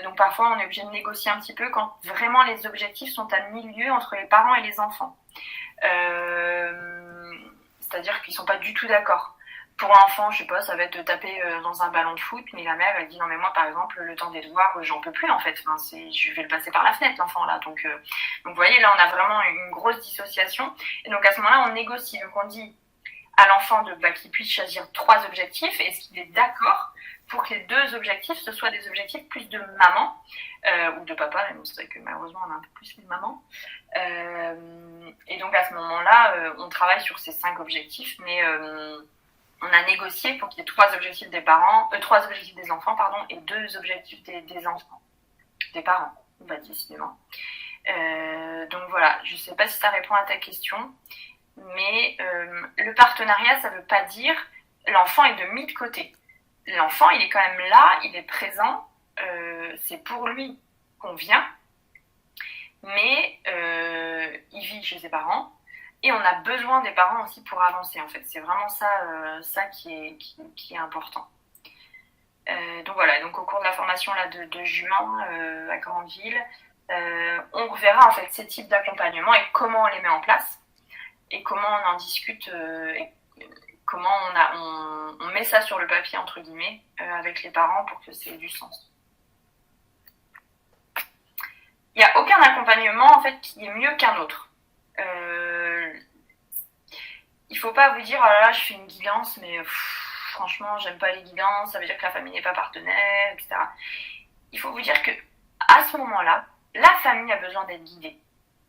Donc, parfois, on est obligé de négocier un petit peu quand vraiment les objectifs sont à milieu entre les parents et les enfants. C'est-à-dire qu'ils ne sont pas du tout d'accord. Pour l'enfant, je sais pas, ça va être de taper dans un ballon de foot, mais la mère, elle dit non mais moi par exemple le temps des devoirs, j'en peux plus en fait. Enfin, je vais le passer par la fenêtre l'enfant là. Donc vous voyez là, on a vraiment une grosse dissociation. Et donc à ce moment-là, on négocie. Donc on dit à l'enfant qu'il puisse choisir 3 objectifs. Et est-ce qu'il est d'accord pour que les 2 objectifs ce soient des objectifs plus de maman ou de papa. Mais c'est vrai que malheureusement on a un peu plus les mamans. Et donc à ce moment-là, on travaille sur ces 5 objectifs, mais on a négocié pour qu'il y ait 3 objectifs des parents, 3 objectifs des enfants, pardon, et 2 objectifs des enfants, des parents, bah, décidément. Donc voilà, je ne sais pas si ça répond à ta question, mais le partenariat, ça ne veut pas dire l'enfant est de mis de côté. L'enfant, il est quand même là, il est présent, c'est pour lui qu'on vient, mais il vit chez ses parents. Et on a besoin des parents aussi pour avancer, en fait. C'est vraiment ça qui est important. Donc voilà, donc au cours de la formation là, de juin à Grandville, on reverra en fait ces types d'accompagnement et comment on les met en place et comment on en discute et comment on met ça sur le papier, entre guillemets, avec les parents pour que ça ait du sens. il n'y a aucun accompagnement en fait qui est mieux qu'un autre. Il ne faut pas vous dire oh là là, je fais une guidance, mais franchement, j'aime pas les guidances, ça veut dire que la famille n'est pas partenaire, etc. Il faut vous dire que à ce moment-là, la famille a besoin d'être guidée.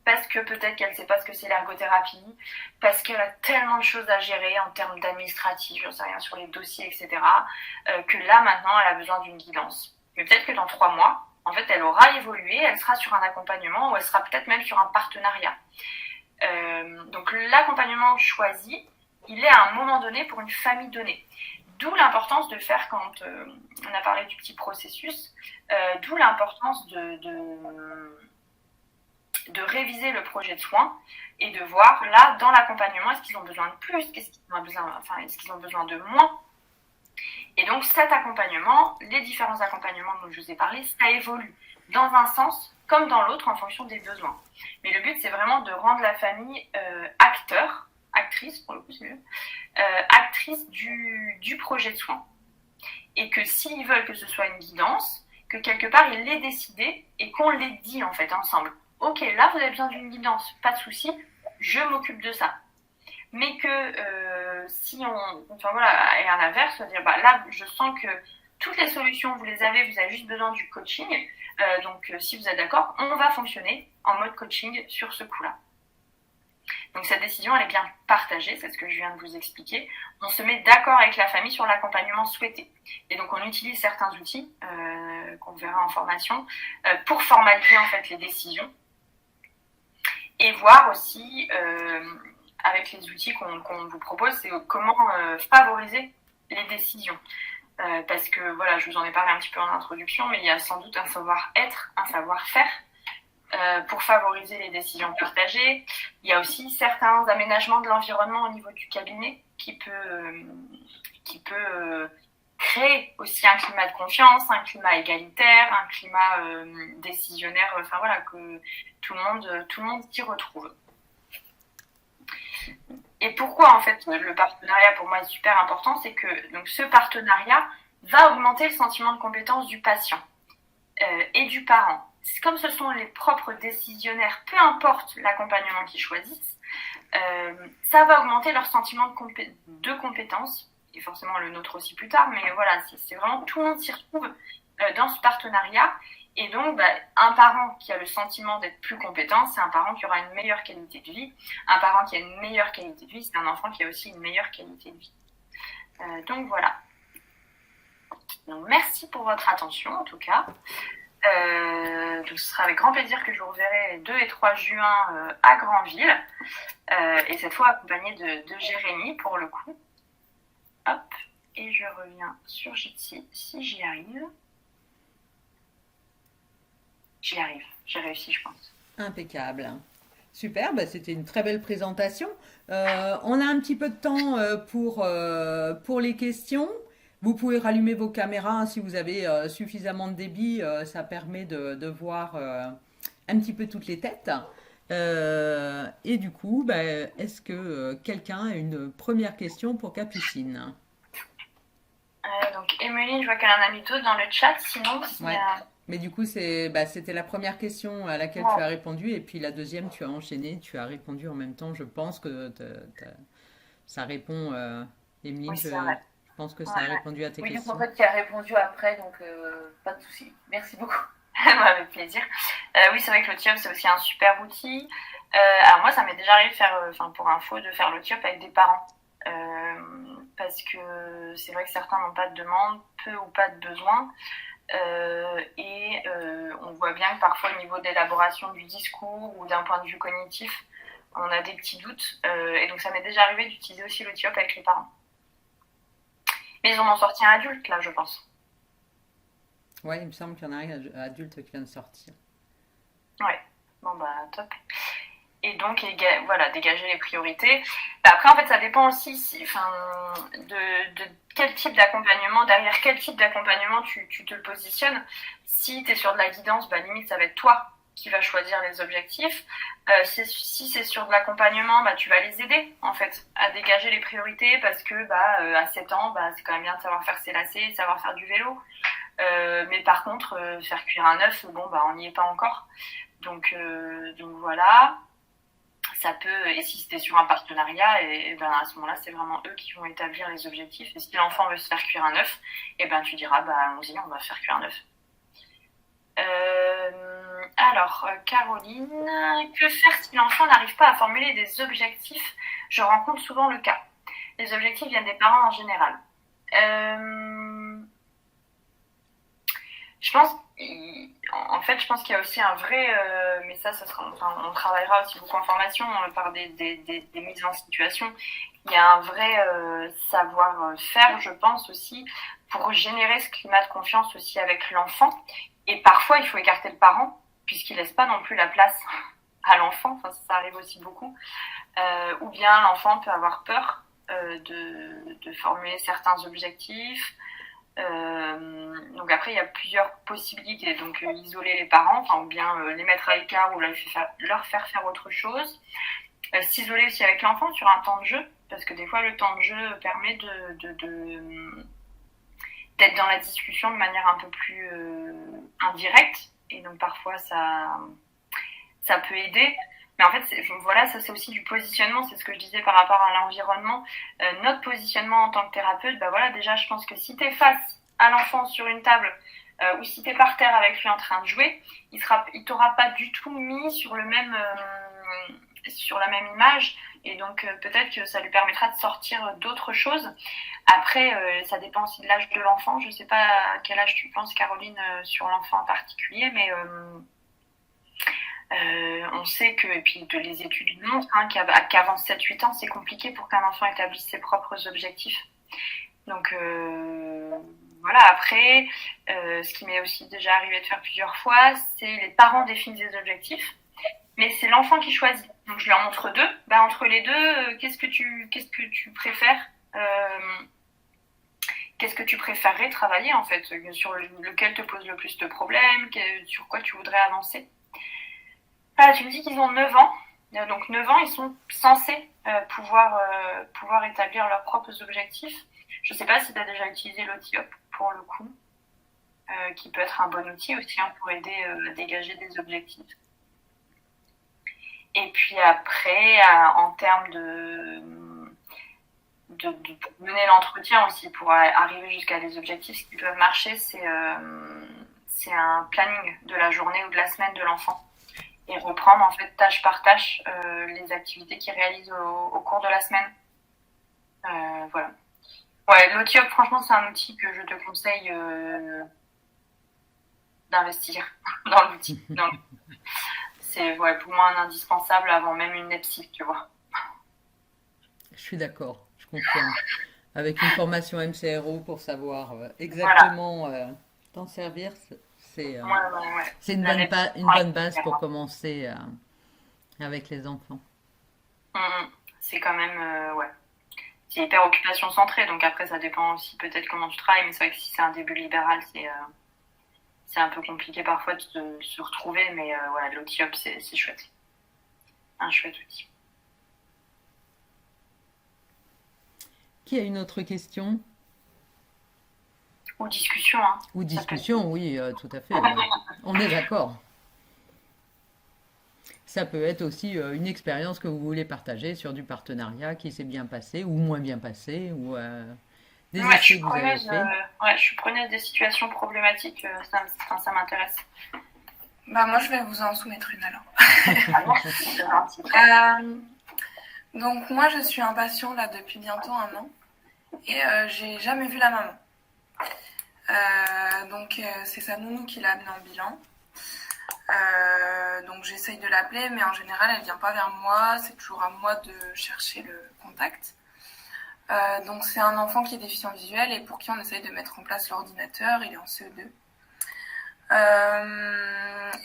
Parce que peut-être qu'elle ne sait pas ce que c'est l'ergothérapie, parce qu'elle a tellement de choses à gérer en termes d'administratif, j'en sais rien, sur les dossiers, etc., que là, maintenant, elle a besoin d'une guidance. Mais peut-être que dans 3 mois, en fait, elle aura évolué, elle sera sur un accompagnement ou elle sera peut-être même sur un partenariat. Donc l'accompagnement choisi, il est à un moment donné pour une famille donnée. D'où l'importance de faire, quand on a parlé du petit processus, d'où l'importance de réviser le projet de soins et de voir là dans l'accompagnement est-ce qu'ils ont besoin de plus, est-ce qu'ils ont besoin de moins. Et donc cet accompagnement, les différents accompagnements dont je vous ai parlé, ça évolue dans un sens comme dans l'autre en fonction des besoins. Mais le but c'est vraiment de rendre la famille actrice pour le coup c'est mieux, actrice du projet de soins. Et que s'ils veulent que ce soit une guidance, que quelque part ils l'aient décidé et qu'on l'ait dit en fait ensemble. Ok, là vous avez besoin d'une guidance, pas de souci, je m'occupe de ça. Mais que si et à l'inverse, dire là je sens que toutes les solutions vous les avez juste besoin du coaching, donc si vous êtes d'accord, on va fonctionner en mode coaching sur ce coup-là. Donc cette décision elle est bien partagée, c'est ce que je viens de vous expliquer. On se met d'accord avec la famille sur l'accompagnement souhaité. Et donc on utilise certains outils qu'on verra en formation pour formaliser en fait les décisions. Et voir aussi, avec les outils qu'on vous propose, c'est comment favoriser les décisions. Parce que voilà, je vous en ai parlé un petit peu en introduction, mais il y a sans doute un savoir-être, un savoir-faire pour favoriser les décisions partagées. Il y a aussi certains aménagements de l'environnement au niveau du cabinet qui peut créer aussi un climat de confiance, un climat égalitaire, un climat décisionnaire, que tout le monde s'y retrouve. Et pourquoi en fait le partenariat pour moi est super important, c'est que donc, ce partenariat va augmenter le sentiment de compétence du patient et du parent. Comme ce sont les propres décisionnaires, peu importe l'accompagnement qu'ils choisissent, ça va augmenter leur sentiment de compétence, et forcément le nôtre aussi plus tard, mais voilà, c'est vraiment tout le monde s'y retrouve dans ce partenariat. Et donc, un parent qui a le sentiment d'être plus compétent, c'est un parent qui aura une meilleure qualité de vie. Un parent qui a une meilleure qualité de vie, c'est un enfant qui a aussi une meilleure qualité de vie. Donc voilà. Donc, merci pour votre attention en tout cas. Donc, ce sera avec grand plaisir que je vous reverrai les 2 et 3 juin à Granville. Et cette fois accompagnée de Jérémy pour le coup. Hop, et je reviens sur Jitsi si j'y arrive. J'y arrive, j'ai réussi je pense. Impeccable. Super, c'était une très belle présentation. On a un petit peu de temps pour les questions. Vous pouvez rallumer vos caméras si vous avez suffisamment de débit. Ça permet de voir un petit peu toutes les têtes. Et du coup, est-ce que quelqu'un a une première question pour Capucine? Donc, Emeline, je vois qu'elle en a mis d'autres dans le chat. Sinon, ouais. Mais du coup, c'était la première question à laquelle tu as répondu. Et puis la deuxième, tu as enchaîné. Tu as répondu en même temps. Je pense que ça répond, Emeline. Oui, je pense que ça a répondu à tes questions. Oui, en fait, tu as répondu après, donc pas de souci. Merci beaucoup. Avec plaisir. Oui, c'est vrai que l'OTIOP, c'est aussi un super outil. Alors moi, ça m'est déjà arrivé de faire, pour info, de faire l'OTIOP avec des parents. Parce que c'est vrai que certains n'ont pas de demande, peu ou pas de besoin. On voit bien que parfois au niveau de l'élaboration du discours ou d'un point de vue cognitif, on a des petits doutes. Et donc ça m'est déjà arrivé d'utiliser aussi l'OTIOP avec les parents. Mais ils en ont sorti un adulte là, je pense. Ouais, il me semble qu'il y en a un adulte qui vient de sortir. Ouais, bon top. Et donc, voilà, dégager les priorités. Après, en fait, ça dépend aussi de quel type d'accompagnement, derrière quel type d'accompagnement tu te positionnes. Si tu es sur de la guidance, limite, ça va être toi qui vas choisir les objectifs. Si c'est sur de l'accompagnement, tu vas les aider, en fait, à dégager les priorités parce que, à 7 ans, c'est quand même bien de savoir faire ses lacets, de savoir faire du vélo. Mais par contre, faire cuire un œuf, on n'y est pas encore. Donc voilà. Ça peut, et si c'était sur un partenariat, et ben à ce moment-là, c'est vraiment eux qui vont établir les objectifs. Et si l'enfant veut se faire cuire un œuf, et ben tu diras, bah allons-y, on va faire cuire un œuf. Alors, Caroline, que faire si l'enfant n'arrive pas à formuler des objectifs? Je rencontre souvent le cas. Les objectifs viennent des parents en général. Je pense, en fait, je pense qu'il y a aussi un vrai, mais ça sera, enfin, on travaillera aussi beaucoup en formation par des mises en situation. Il y a un vrai savoir-faire, je pense aussi, pour générer ce climat de confiance aussi avec l'enfant. Et parfois, il faut écarter le parent, puisqu'il laisse pas non plus la place à l'enfant. Enfin, ça arrive aussi beaucoup. Ou bien l'enfant peut avoir peur de formuler certains objectifs. Donc après, il y a plusieurs possibilités. Donc isoler les parents, enfin, ou bien les mettre à l'écart ou leur faire faire autre chose. S'isoler aussi avec l'enfant sur un temps de jeu, parce que des fois, le temps de jeu permet d'être dans la discussion de manière un peu plus indirecte. Et donc parfois, ça peut aider. Mais en fait, voilà, ça c'est aussi du positionnement, c'est ce que je disais par rapport à l'environnement. Notre positionnement en tant que thérapeute, bah voilà, déjà je pense que si tu es face à l'enfant sur une table ou si tu es par terre avec lui en train de jouer, il t'aura pas du tout mis sur la même image, et donc peut-être que ça lui permettra de sortir d'autres choses. Après, ça dépend aussi de l'âge de l'enfant. Je sais pas à quel âge tu penses, Caroline, sur l'enfant en particulier, mais on sait que, et puis les études montrent qu'avant 7-8 ans, c'est compliqué pour qu'un enfant établisse ses propres objectifs. Donc voilà, après, ce qui m'est aussi déjà arrivé de faire plusieurs fois, c'est les parents définissent des objectifs, mais c'est l'enfant qui choisit. Donc je lui en montre deux. Entre les deux, qu'est-ce que tu préfères qu'est-ce que tu préférerais travailler en fait, sur lequel te pose le plus de problèmes, sur quoi tu voudrais avancer. Tu me dis qu'ils ont 9 ans. Donc 9 ans, ils sont censés pouvoir établir leurs propres objectifs. Je ne sais pas si tu as déjà utilisé l'OTIOP pour le coup, qui peut être un bon outil aussi pour aider à dégager des objectifs. Et puis après, en termes de mener l'entretien aussi pour arriver jusqu'à des objectifs, ce qui peut marcher, c'est un planning de la journée ou de la semaine de l'enfant. Et reprendre en fait tâche par tâche les activités qu'il réalise au cours de la semaine. Voilà. Ouais, l'OTIOP, franchement, c'est un outil que je te conseille d'investir dans l'outil. C'est pour moi un indispensable avant même une EPSI, tu vois. Je suis d'accord, je confirme. Avec une formation MCRO pour savoir exactement t'en servir, c'est une bonne base pour commencer avec les enfants. C'est quand même, c'est hyper occupation centrée, donc après ça dépend aussi peut-être comment tu travailles, mais c'est vrai que si c'est un début libéral, c'est un peu compliqué parfois de se retrouver, mais l'OTIOP c'est chouette. Un chouette outil. Qui a une autre question? Ou discussion, hein. Ou discussion, oui, tout à fait. On est d'accord. Ça peut être aussi une expérience que vous voulez partager sur du partenariat qui s'est bien passé ou moins bien passé, ou des essais que vous avez fait. Je suis preneuse des situations problématiques, ça m'intéresse. Moi, je vais vous en soumettre une alors. Donc moi, je suis un patient là depuis bientôt 1 an et j'ai jamais vu la maman. Donc c'est sa nounou qui l'a amenée en bilan. Donc j'essaye de l'appeler, mais en général elle vient pas vers moi, c'est toujours à moi de chercher le contact. Donc c'est un enfant qui est déficient visuel et pour qui on essaye de mettre en place l'ordinateur, il est en CE2.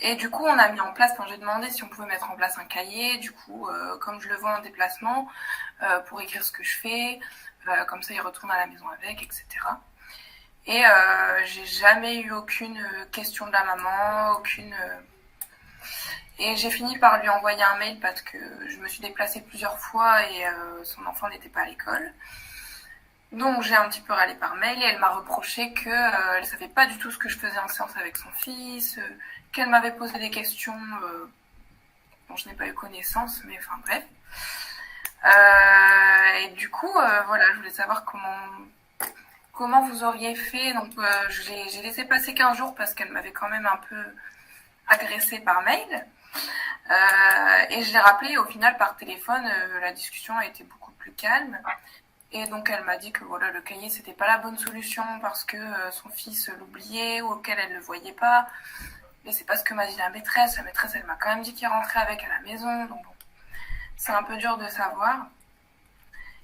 Et du coup on a mis en place, j'ai demandé si on pouvait mettre en place un cahier, du coup comme je le vois en déplacement, pour écrire ce que je fais, comme ça il retourne à la maison avec, etc. Et j'ai jamais eu aucune question de la maman, et j'ai fini par lui envoyer un mail parce que je me suis déplacée plusieurs fois et son enfant n'était pas à l'école. Donc j'ai un petit peu râlé par mail et elle m'a reproché que elle savait pas du tout ce que je faisais en séance avec son fils, qu'elle m'avait posé des questions dont je n'ai pas eu connaissance, mais enfin bref. Et du coup, voilà, je voulais savoir comment vous auriez fait. Donc j'ai laissé passer 15 jours parce qu'elle m'avait quand même un peu agressée par mail. Et je l'ai rappelé, au final par téléphone, la discussion a été beaucoup plus calme. Et donc elle m'a dit que voilà, le cahier c'était pas la bonne solution parce que son fils l'oubliait ou auquel elle le voyait pas. Et c'est pas ce que m'a dit la maîtresse. La maîtresse elle m'a quand même dit qu'il rentrait avec à la maison. Donc bon, c'est un peu dur de savoir.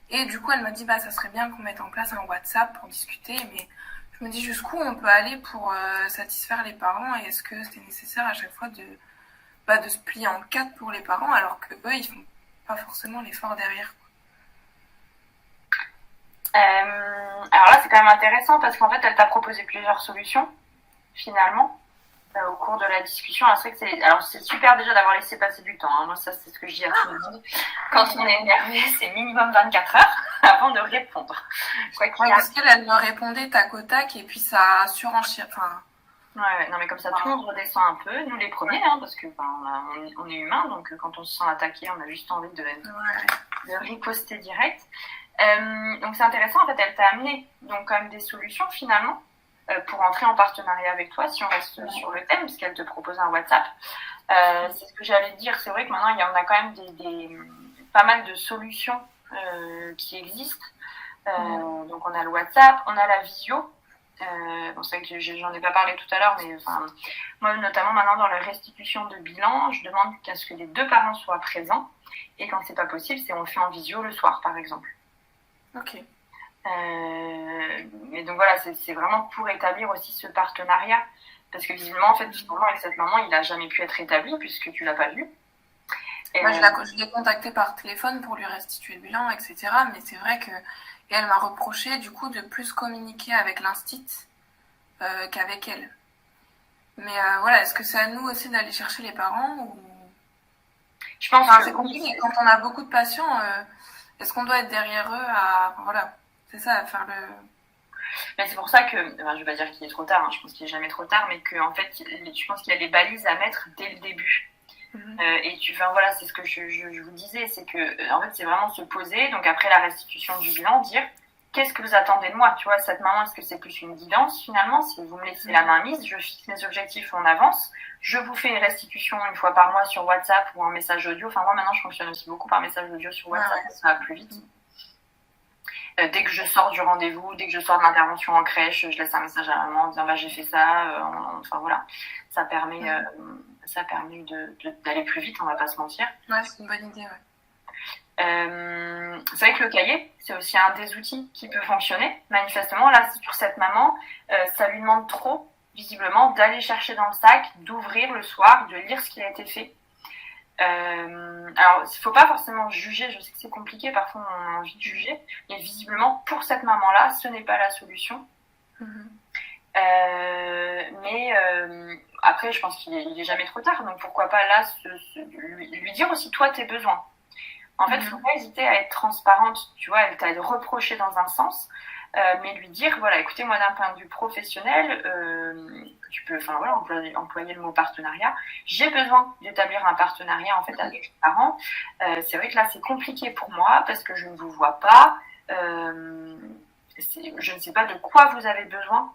Et du coup elle m'a dit ça serait bien qu'on mette en place un WhatsApp pour discuter. Mais je me dis jusqu'où on peut aller pour satisfaire les parents et est-ce que c'est nécessaire à chaque fois de se plier en quatre pour les parents alors que eux ils font pas forcément l'effort derrière. Alors là, c'est quand même intéressant parce qu'en fait, elle t'a proposé plusieurs solutions, finalement, au cours de la discussion. Alors, c'est super déjà d'avoir laissé passer du temps. Hein. Moi, ça, c'est ce que je dis à tout le monde. Quand on est énervé, c'est minimum 24 heures avant de répondre. Parce qu'elle me répondait tac au tac et puis ça surenchère. Ouais, non mais comme ça tout le monde redescend un peu, nous les premiers, hein, parce que on est humains, donc quand on se sent attaqué, on a juste envie de riposter direct. Donc c'est intéressant, en fait, elle t'a amené donc quand même des solutions finalement pour entrer en partenariat avec toi, si on reste sur le thème, parce qu'elle te propose un WhatsApp. C'est ce que j'allais te dire, c'est vrai que maintenant il y en a quand même pas mal de solutions qui existent. Donc on a le WhatsApp, on a la visio. C'est vrai que j'en ai pas parlé tout à l'heure, mais moi notamment maintenant dans la restitution de bilan, je demande qu'à ce que les deux parents soient présents, et quand c'est pas possible, on le fait en visio le soir par exemple. Ok. Mais donc voilà, c'est vraiment pour établir aussi ce partenariat, parce que visiblement en fait finalement avec cette maman il a jamais pu être établi puisque tu l'as pas vu. Moi je l'ai contacté par téléphone pour lui restituer le bilan, etc. Mais c'est vrai que et elle m'a reproché du coup de plus communiquer avec l'instit qu'avec elle. Mais voilà, est-ce que c'est à nous aussi d'aller chercher les parents ou... Je pense que c'est compliqué. Quand on a beaucoup de patients, est-ce qu'on doit être derrière eux à... Voilà, c'est ça, à faire le... Mais c'est pour ça que, je vais pas dire qu'il est trop tard, hein, je pense qu'il est jamais trop tard, mais qu'en fait, je pense qu'il y a des balises à mettre dès le début. Et voilà, c'est ce que je vous disais, c'est que en fait c'est vraiment se poser, donc après la restitution du bilan, dire qu'est-ce que vous attendez de moi, tu vois, cette maman, est-ce que c'est plus une guidance finalement, si vous me laissez la main mise, je fixe mes objectifs en avance, je vous fais une restitution une fois par mois sur WhatsApp ou en message audio, moi maintenant je fonctionne aussi beaucoup par message audio sur WhatsApp, ça va plus vite. Dès que je sors du rendez-vous, dès que je sors de l'intervention en crèche, je laisse un message à maman en disant j'ai fait ça, voilà, ça permet d'aller plus vite, on va pas se mentir. Ouais, c'est une bonne idée, ouais. C'est vrai que le cahier, c'est aussi un des outils qui peut fonctionner. Manifestement, là, sur cette maman, ça lui demande trop, visiblement, d'aller chercher dans le sac, d'ouvrir le soir, de lire ce qui a été fait. Alors, il faut pas forcément juger, je sais que c'est compliqué, parfois on a envie de juger, mais visiblement, pour cette maman-là, ce n'est pas la solution. Mais après, je pense qu'il est jamais trop tard, donc pourquoi pas là lui dire aussi toi tes besoins. En fait, faut pas hésiter à être transparente, tu vois, elle t'a reproché dans un sens, mais lui dire voilà, écoutez, moi d'un point de vue professionnel, tu peux employer le mot partenariat, j'ai besoin d'établir un partenariat en fait avec les parents. C'est vrai que là c'est compliqué pour moi parce que je ne vous vois pas, je ne sais pas de quoi vous avez besoin.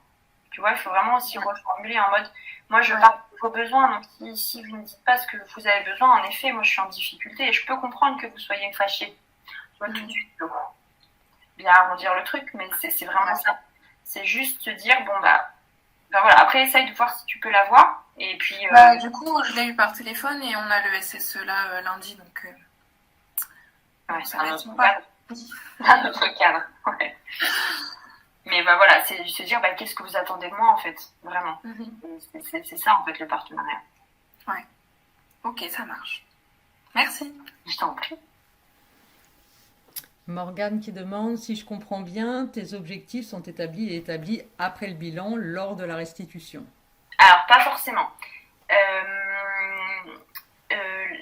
Tu vois, il faut vraiment aussi reformuler en mode moi je parle de vos besoins, donc si vous ne dites pas ce que vous avez besoin, en effet, moi je suis en difficulté et je peux comprendre que vous soyez fâchés. Tu vois, tout de suite, bien arrondir le truc, mais c'est vraiment ça. C'est juste te dire voilà. Après, essaye de voir si tu peux la voir. Et puis. Du coup, je l'ai eu par téléphone et on a le SSE là lundi, donc. C'est un autre cadre. Un autre cadre, ouais. Mais voilà, c'est se dire qu'est-ce que vous attendez de moi en fait, vraiment. C'est ça en fait le partenariat. Ouais. Ok, ça marche. Merci. Je t'en prie. Morgane qui demande si je comprends bien, tes objectifs sont établis après le bilan lors de la restitution. Alors pas forcément.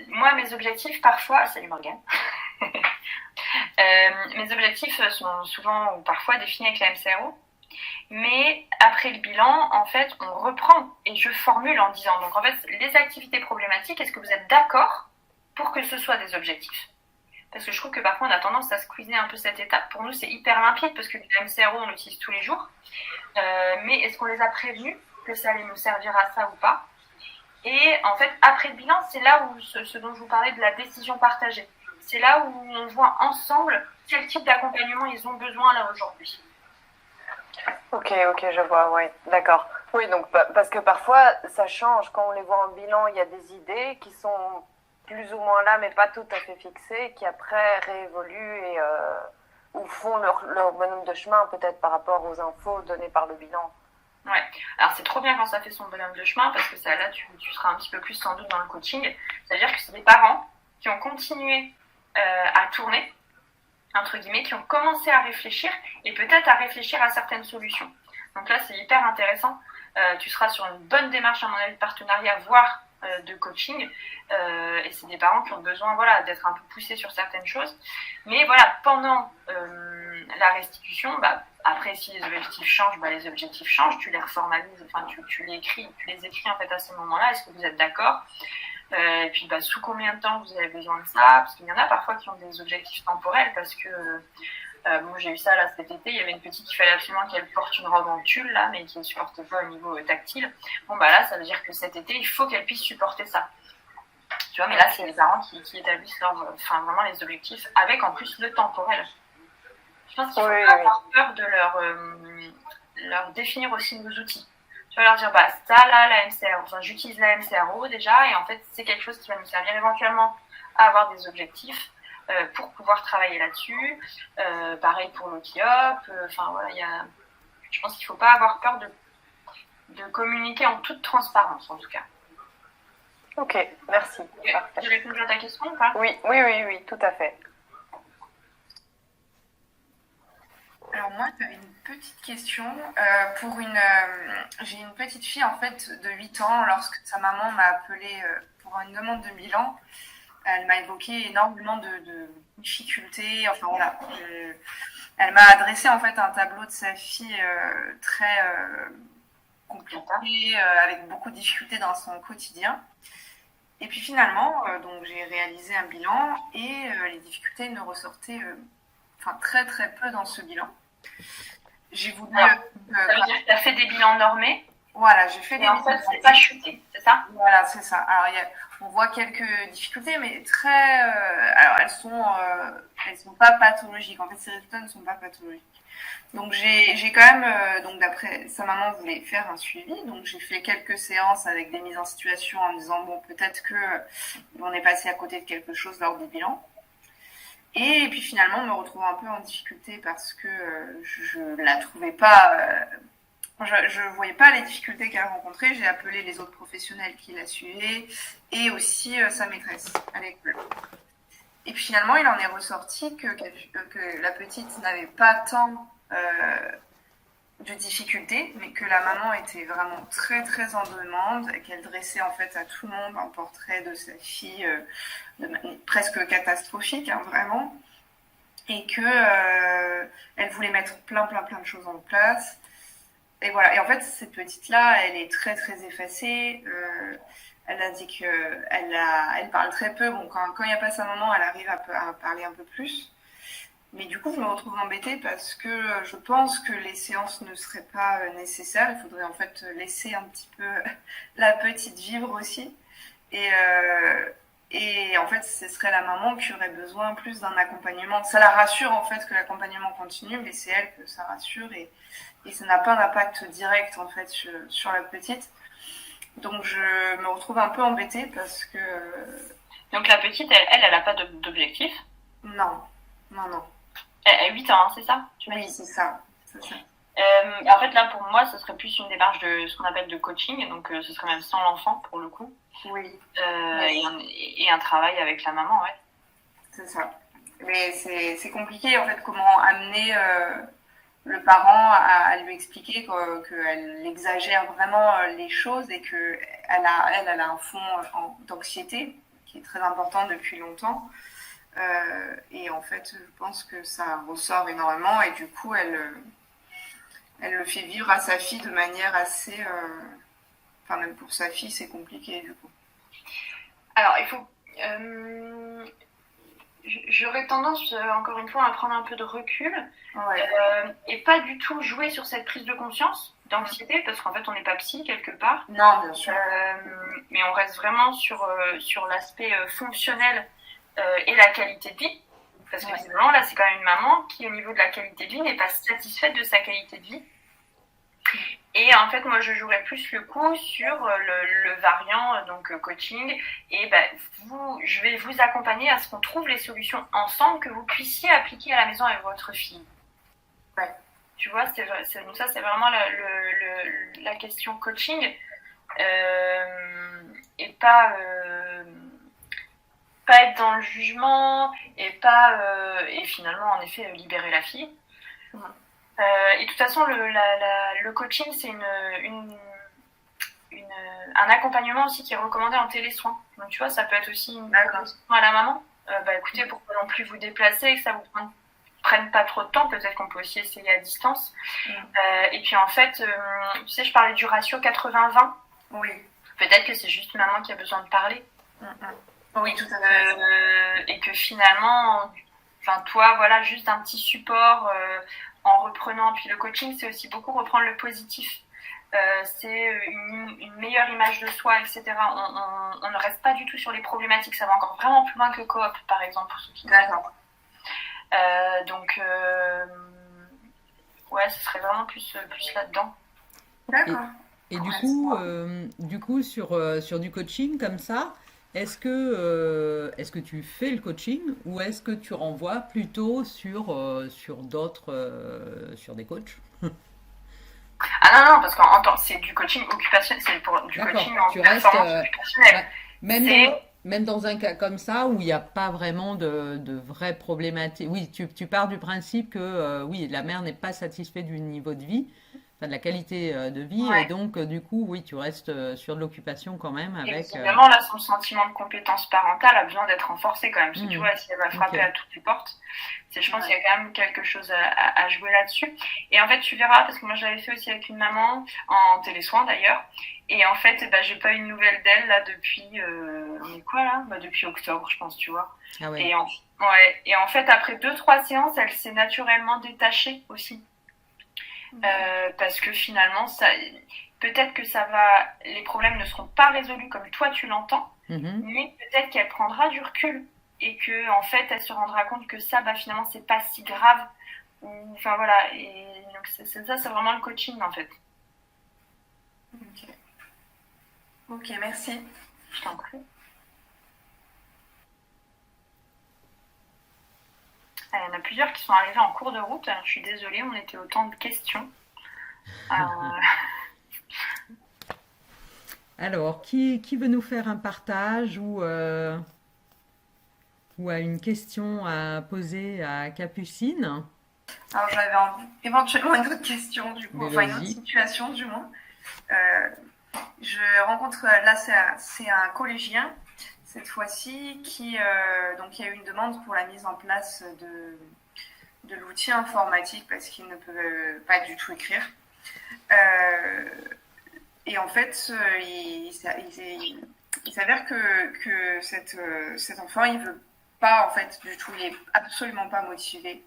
Moi mes objectifs parfois, salut Morgane. Mes objectifs sont souvent ou parfois définis avec la MCRO. Mais après le bilan, en fait, on reprend et je formule en disant, donc en fait, les activités problématiques, est-ce que vous êtes d'accord pour que ce soit des objectifs? Parce que je trouve que parfois on a tendance à squeezer un peu cette étape. Pour nous, c'est hyper limpide parce que la MCRO, on l'utilise tous les jours. Mais est-ce qu'on les a prévenus que ça allait nous servir à ça ou pas? Et en fait, après le bilan, c'est là où ce dont je vous parlais de la décision partagée. C'est là où on voit ensemble quel type d'accompagnement ils ont besoin là aujourd'hui. Ok, je vois, oui, d'accord. Oui, donc parce que parfois ça change. Quand on les voit en bilan, il y a des idées qui sont plus ou moins là, mais pas tout à fait fixées, qui après réévoluent et ou font leur bonhomme de chemin peut-être par rapport aux infos données par le bilan. Ouais, alors c'est trop bien quand ça fait son bonhomme de chemin parce que ça, là tu seras un petit peu plus sans doute dans le coaching. C'est-à-dire que c'est des parents qui ont continué à tourner, entre guillemets, qui ont commencé à réfléchir et peut-être à réfléchir à certaines solutions. Donc là, c'est hyper intéressant. Tu seras sur une bonne démarche, à mon avis, de partenariat, voire de coaching. Et c'est des parents qui ont besoin d'être un peu poussés sur certaines choses. Mais voilà, pendant la restitution, après, si les objectifs changent, les objectifs changent. Tu les reformalises, tu les écris en fait à ce moment-là. Est-ce que vous êtes d'accord? Et puis sous combien de temps vous avez besoin de ça? Parce qu'il y en a parfois qui ont des objectifs temporels parce que j'ai eu ça là cet été, il y avait une petite qui fallait absolument qu'elle porte une robe en tulle là, mais qui ne supporte pas au niveau tactile. Là ça veut dire que cet été il faut qu'elle puisse supporter ça. Tu vois, mais là c'est les parents qui établissent vraiment les objectifs avec en plus le temporel. Je pense qu'il faut pas avoir peur de leur définir aussi nos outils. Tu vas leur dire, ça là, la MCRO, j'utilise la MCRO déjà, et en fait, c'est quelque chose qui va nous servir éventuellement à avoir des objectifs pour pouvoir travailler là-dessus. Pareil pour l'OKIOP. Je pense qu'il ne faut pas avoir peur de communiquer en toute transparence, en tout cas. Ok, merci. J'ai répondu à ta question ou pas? Oui, tout à fait. Alors moi, j'avais une petite question. J'ai une petite fille en fait de 8 ans. Lorsque sa maman m'a appelée pour une demande de bilan, elle m'a évoqué énormément de difficultés. Elle m'a adressé en fait un tableau de sa fille très compliqué, avec beaucoup de difficultés dans son quotidien. Et puis finalement, donc j'ai réalisé un bilan et les difficultés ne ressortaient très très peu dans ce bilan. J'ai voulu. Ça veut dire que tu as fait des bilans normés? Voilà, j'ai fait des bilans. En fait, c'est pas chuté, c'est ça? Voilà, c'est ça. Alors, on voit quelques difficultés, mais très. Alors, elles sont pas pathologiques. En fait, ces résultats ne sont pas pathologiques. Donc, j'ai quand même. Donc, d'après sa maman voulait faire un suivi. Donc, j'ai fait quelques séances avec des mises en situation en me disant peut-être que on est passé à côté de quelque chose lors du bilan. Et puis finalement, me retrouve un peu en difficulté parce que je la trouvais pas. Je voyais pas les difficultés qu'elle rencontrait. J'ai appelé les autres professionnels qui la suivaient et aussi sa maîtresse à l'école. Et puis finalement, il en est ressorti que la petite n'avait pas tant de difficultés, mais que la maman était vraiment très très en demande et qu'elle dressait en fait à tout le monde un portrait de sa fille presque catastrophique, vraiment, et que elle voulait mettre plein de choses en place. Et voilà. Et en fait, cette petite-là, elle est très très effacée. Elle a dit que elle parle très peu. Bon, quand il n'y a pas sa maman, elle arrive à parler un peu plus. Mais du coup, je me retrouve embêtée parce que je pense que les séances ne seraient pas nécessaires. Il faudrait en fait laisser un petit peu la petite vivre aussi. Et en fait, ce serait la maman qui aurait besoin plus d'un accompagnement. Ça la rassure en fait que l'accompagnement continue, mais c'est elle que ça rassure et ça n'a pas d'impact direct en fait sur la petite. Donc je me retrouve un peu embêtée parce que... Donc la petite, elle a pas d'objectif? Non. Elle a 8 ans, hein, c'est ça? Oui, c'est ça. En fait, là, pour moi, ce serait plus une démarche de ce qu'on appelle de coaching, donc ce serait même sans l'enfant, pour le coup. Oui. Et un travail avec la maman, ouais. C'est ça. Mais c'est compliqué, en fait, comment amener le parent à lui expliquer qu'elle exagère vraiment les choses et qu'elle a un fond d'anxiété qui est très important depuis longtemps. Et en fait, je pense que ça ressort énormément et du coup, elle le fait vivre à sa fille de manière assez... Enfin, même pour sa fille, c'est compliqué du coup. Alors, il faut... J'aurais tendance, encore une fois, à prendre un peu de recul et pas du tout jouer sur cette prise de conscience d'anxiété, parce qu'en fait, on n'est pas psy quelque part. Non, bien sûr. Mais on reste vraiment sur l'aspect fonctionnel et la qualité de vie. Parce que visiblement, là, c'est quand même une maman qui, au niveau de la qualité de vie, n'est pas satisfaite de sa qualité de vie. Et en fait, moi, je jouerais plus le coup sur le variant donc coaching. Et je vais vous accompagner à ce qu'on trouve les solutions ensemble que vous puissiez appliquer à la maison avec votre fille. Ouais. Tu vois, donc ça, c'est vraiment la question coaching. Et pas être dans le jugement et finalement, en effet, libérer la fille. Et de toute façon, le coaching, c'est un accompagnement aussi qui est recommandé en télésoin. Donc, tu vois, ça peut être aussi une recommandation à la maman. Écoutez, pourquoi non plus vous déplacer et que ça vous prenne pas trop de temps. Peut-être qu'on peut aussi essayer à distance. Et puis, en fait, tu sais, je parlais du ratio 80-20. Oui. Peut-être que c'est juste maman qui a besoin de parler. Oui, tout à fait. Et que finalement, toi, voilà, juste un petit support... en reprenant, puis le coaching, c'est aussi beaucoup reprendre le positif. C'est une meilleure image de soi, etc. On ne reste pas du tout sur les problématiques. Ça va encore vraiment plus loin que coop, par exemple, pour ceux qui D'accord. Donc, ce serait vraiment plus là-dedans. D'accord. Et du coup sur du coaching comme ça, est-ce que tu fais le coaching ou est-ce que tu renvoies plutôt sur d'autres, sur des coachs? Ah non, parce que c'est du coaching occupationnel, c'est du coaching en performance occupationnelle. Même dans un cas comme ça où il n'y a pas vraiment de vraies problématiques. Oui, tu pars du principe que oui, la mère n'est pas satisfaite du niveau de vie, enfin de la qualité de vie, et donc du coup, oui, tu restes sur de l'occupation quand même avec. Évidemment, là, son sentiment de compétence parentale a besoin d'être renforcé quand même. Parce que tu vois, si elle va frapper à toutes les portes, je pense qu'il y a quand même quelque chose à jouer là-dessus. Et en fait, tu verras, parce que moi, je l'avais fait aussi avec une maman, en télésoin d'ailleurs. Et en fait, j'ai pas eu de nouvelles d'elle là depuis, on est quoi là depuis octobre, je pense, tu vois. Ah ouais. Et en fait, après 2-3 séances, elle s'est naturellement détachée aussi. Parce que finalement, peut-être que les problèmes ne seront pas résolus comme toi tu l'entends, mais peut-être qu'elle prendra du recul et que en fait, elle se rendra compte que ça, finalement, c'est pas si grave. Enfin voilà, et donc c'est vraiment le coaching en fait. Ok, merci. Je t'en prie. Il y en a plusieurs qui sont arrivés en cours de route. Alors, je suis désolée, on était au temps de questions. Alors, qui veut nous faire un partage ou a une question à poser à Capucine? Alors, j'avais éventuellement une autre question, du coup, enfin une autre situation, du moins. Je rencontre, là, c'est un collégien, cette fois-ci, donc il y a eu une demande pour la mise en place de l'outil informatique parce qu'il ne peut pas du tout écrire. Et en fait, il s'avère que cet enfant, il veut pas, en fait, du tout, il est absolument pas motivé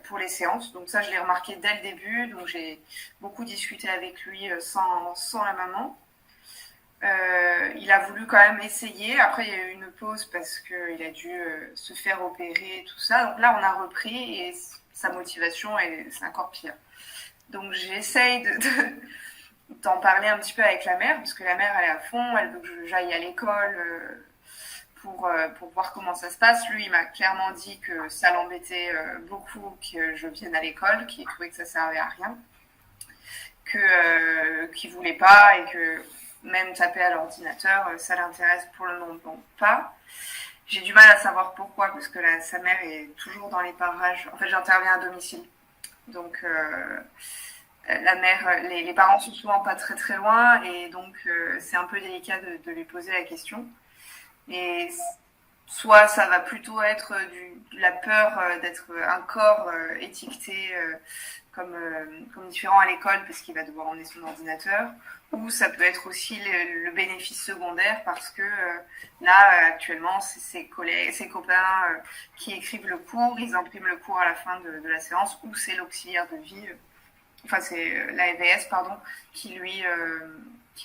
pour les séances. Donc ça, je l'ai remarqué dès le début. Donc j'ai beaucoup discuté avec lui sans la maman. Il a voulu quand même essayer. Après, il y a eu une pause parce qu'il a dû se faire opérer et tout ça. Donc là, on a repris et sa motivation, c'est encore pire. Donc j'essaye d'en parler un petit peu avec la mère, parce que la mère, elle est à fond, elle veut que j'aille à l'école pour voir comment ça se passe. Lui, il m'a clairement dit que ça l'embêtait beaucoup que je vienne à l'école, qu'il trouvait que ça servait à rien, qu'il voulait pas et que même taper à l'ordinateur, ça l'intéresse pour le moment pas. J'ai du mal à savoir pourquoi, parce que sa mère est toujours dans les parages. En fait, j'interviens à domicile. Donc, la mère, les parents sont souvent pas très très loin, et donc c'est un peu délicat de lui poser la question. Et soit ça va plutôt être de la peur d'être un corps étiqueté comme différent à l'école parce qu'il va devoir emmener son ordinateur, ou ça peut être aussi le bénéfice secondaire parce que là actuellement c'est ses collègues, ses copains qui écrivent le cours, ils impriment le cours à la fin de la séance, ou c'est l'auxiliaire de vie, enfin c'est l'AVS pardon, qui lui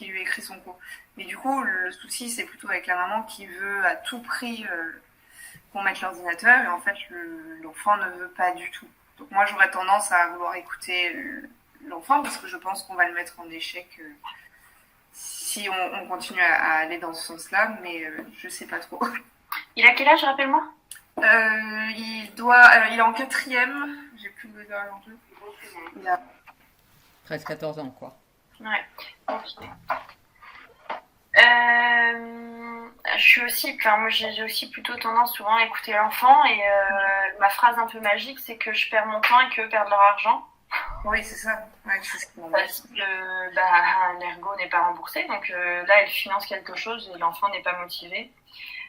écrit son cours. Mais du coup le souci c'est plutôt avec la maman qui veut à tout prix qu'on mette l'ordinateur, et en fait l'enfant ne veut pas du tout. Donc moi j'aurais tendance à vouloir écouter l'enfant parce que je pense qu'on va le mettre en échec si on continue à aller dans ce sens-là, mais je sais pas trop. Il a quel âge, rappelle-moi? Il est en 4e, j'ai plus de l'enjeu. Il a 13-14 ans, quoi. Ouais, ok. Je suis aussi, enfin, moi j'ai aussi plutôt tendance souvent à écouter l'enfant, et ma phrase un peu magique c'est que je perds mon temps et qu'eux perdent leur argent. Oui, c'est ça. Ouais, c'est ce qu'on Parce que l'ergo n'est pas remboursé, donc là elle finance quelque chose et l'enfant n'est pas motivé.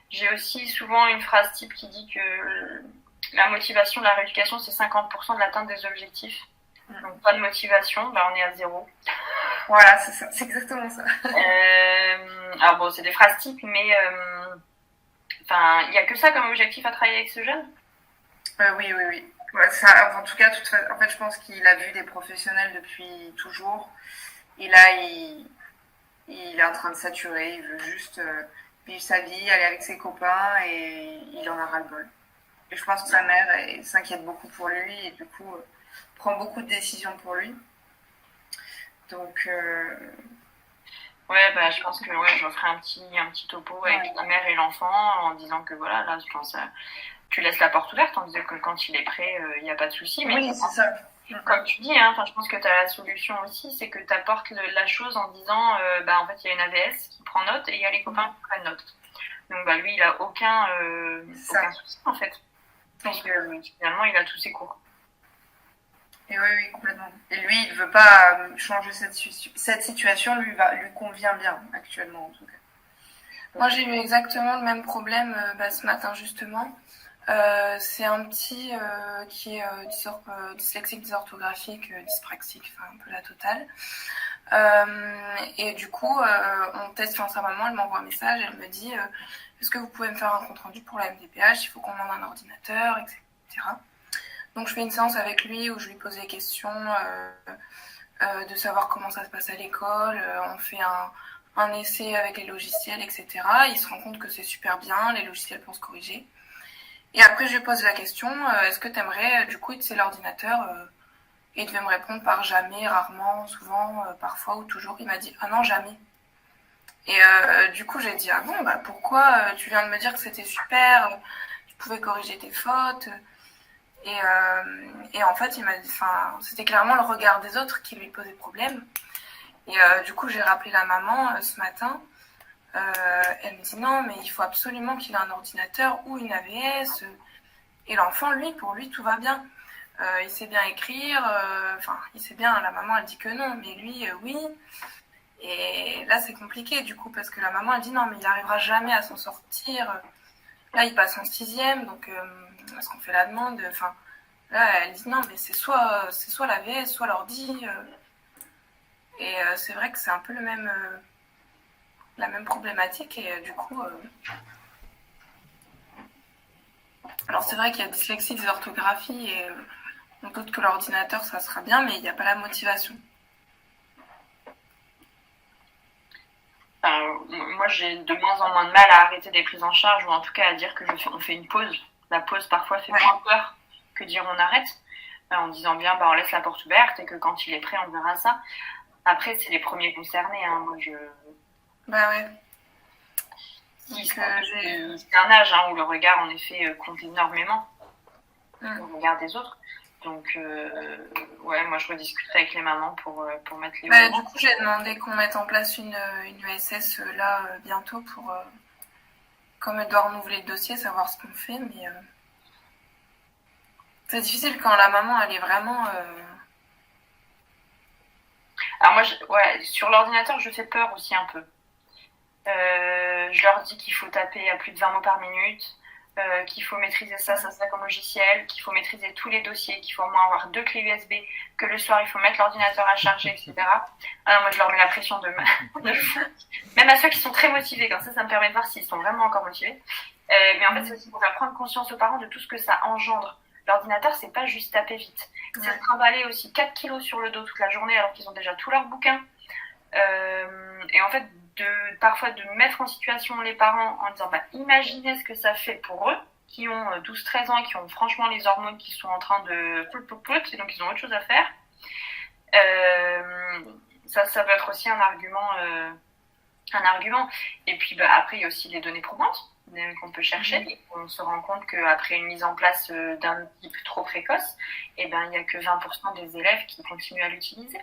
J'ai aussi souvent une phrase type qui dit que la motivation de la rééducation c'est 50% de l'atteinte des objectifs. Donc pas de motivation, on est à 0. Voilà, c'est ça, c'est exactement ça. Alors bon, c'est des phrases types, mais il n'y a que ça comme objectif à travailler avec ce jeune? Oui. Ouais, ça, en tout cas, en fait, je pense qu'il a vu des professionnels depuis toujours. Et là, il est en train de saturer. Il veut juste vivre sa vie, aller avec ses copains, et il en a ras-le-bol. Et je pense que sa mère s'inquiète beaucoup pour lui et du coup prend beaucoup de décisions pour lui. Donc ouais, je pense que je referai un petit topo avec la mère et l'enfant en disant que voilà, là je pense tu laisses la porte ouverte en disant que quand il est prêt, il n'y a pas de souci. Mais oui, c'est ça. Comme tu dis, je pense que tu as la solution aussi, c'est que tu apportes la chose en disant en fait il y a une AVS qui prend note et il y a les copains qui prennent note. Donc lui il a aucun souci en fait. Donc finalement il a tous ses cours. Et oui, complètement. Et lui, il ne veut pas changer cette situation, lui convient bien actuellement en tout cas. Moi, j'ai eu exactement le même problème ce matin justement. C'est un petit qui est dyslexique, dysorthographique, dyspraxique, enfin un peu la totale. Et du coup, on teste sur sa maman, elle m'envoie un message, elle me dit est-ce que vous pouvez me faire un compte rendu pour la MDPH, il faut qu'on demande un ordinateur, etc. Donc je fais une séance avec lui où je lui pose des questions de savoir comment ça se passe à l'école, on fait un essai avec les logiciels, etc. Il se rend compte que c'est super bien, les logiciels pour se corriger. Et après je lui pose la question, est-ce que tu aimerais du coup utiliser l'ordinateur et il devait me répondre par jamais, rarement, souvent, parfois ou toujours. Il m'a dit ah non, jamais. Et du coup j'ai dit ah bon, pourquoi tu viens de me dire que c'était super, tu pouvais corriger tes fautes. Et en fait, il m'a dit, c'était clairement le regard des autres qui lui posait problème. Et du coup, j'ai rappelé la maman ce matin. Elle me dit non, mais il faut absolument qu'il ait un ordinateur ou une AVS. Et l'enfant, pour lui, tout va bien. Il sait bien écrire. Il sait bien. La maman, elle dit que non, mais lui, oui. Et là, c'est compliqué du coup parce que la maman, elle dit non, mais il n'arrivera jamais à s'en sortir. Là, il passe en 6e, donc est-ce qu'on fait la demande? Là, elle dit non, mais c'est soit l'AVS, soit l'ordi. Et c'est vrai que c'est un peu la même problématique. Et du coup, alors c'est vrai qu'il y a dyslexie, dysorthographie, et on doute que l'ordinateur, ça sera bien, mais il n'y a pas la motivation. Moi, j'ai de moins en moins de mal à arrêter des prises en charge, ou en tout cas à dire que on fait une pause. La pause, parfois, fait moins peur que dire on arrête, en disant bien, on laisse la porte ouverte et que quand il est prêt, on verra ça. Après, c'est les premiers concernés. Bah ouais. C'est un âge où le regard, en effet, compte énormément. Le regard des autres. Donc, moi, je rediscuterai avec les mamans pour mettre les mots. Du coup, j'ai demandé qu'on mette en place une ESS là bientôt pour, comme elle doit renouveler le dossier, savoir ce qu'on fait. Mais c'est difficile quand la maman, elle est vraiment... Alors moi, sur l'ordinateur, je fais peur aussi un peu. Je leur dis qu'il faut taper à plus de 20 mots par minute. qu'il faut maîtriser ça comme logiciel, qu'il faut maîtriser tous les dossiers, qu'il faut au moins avoir 2 clés USB, que le soir il faut mettre l'ordinateur à charger, etc. Alors moi je leur mets la pression de même à ceux qui sont très motivés, comme ça me permet de voir s'ils sont vraiment encore motivés. Mais en fait c'est aussi pour faire prendre conscience aux parents de tout ce que ça engendre. L'ordinateur c'est pas juste taper vite, c'est de trimballer aussi 4 kilos sur le dos toute la journée alors qu'ils ont déjà tous leurs bouquins. Et en fait parfois de mettre en situation les parents en disant imaginez ce que ça fait pour eux qui ont 12-13 ans et qui ont franchement les hormones qui sont en train de et donc ils ont autre chose à faire. Ça peut être aussi un argument. Et puis après il y a aussi les données probantes qu'on peut chercher. Et on se rend compte qu'après une mise en place d'un type trop précoce, il n'y a que 20% des élèves qui continuent à l'utiliser.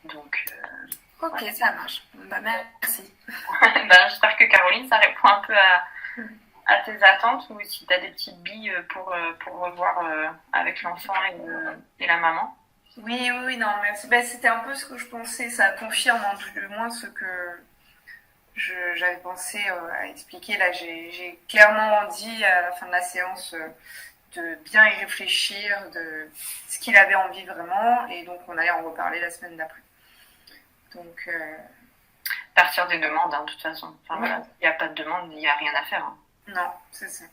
Donc, ok, ça marche. Merci. J'espère que Caroline, ça répond un peu à tes attentes, ou si tu as des petites billes pour revoir avec l'enfant et la maman. Oui, non, merci. C'était un peu ce que je pensais. Ça confirme du moins ce que j'avais pensé à expliquer. Là, j'ai clairement dit à la fin de la séance de bien y réfléchir, de ce qu'il avait envie vraiment, et donc on allait en reparler la semaine d'après. Donc, partir des demandes, de toute façon. Enfin, voilà, il n'y a pas de demande, il n'y a rien à faire. Non, c'est ça.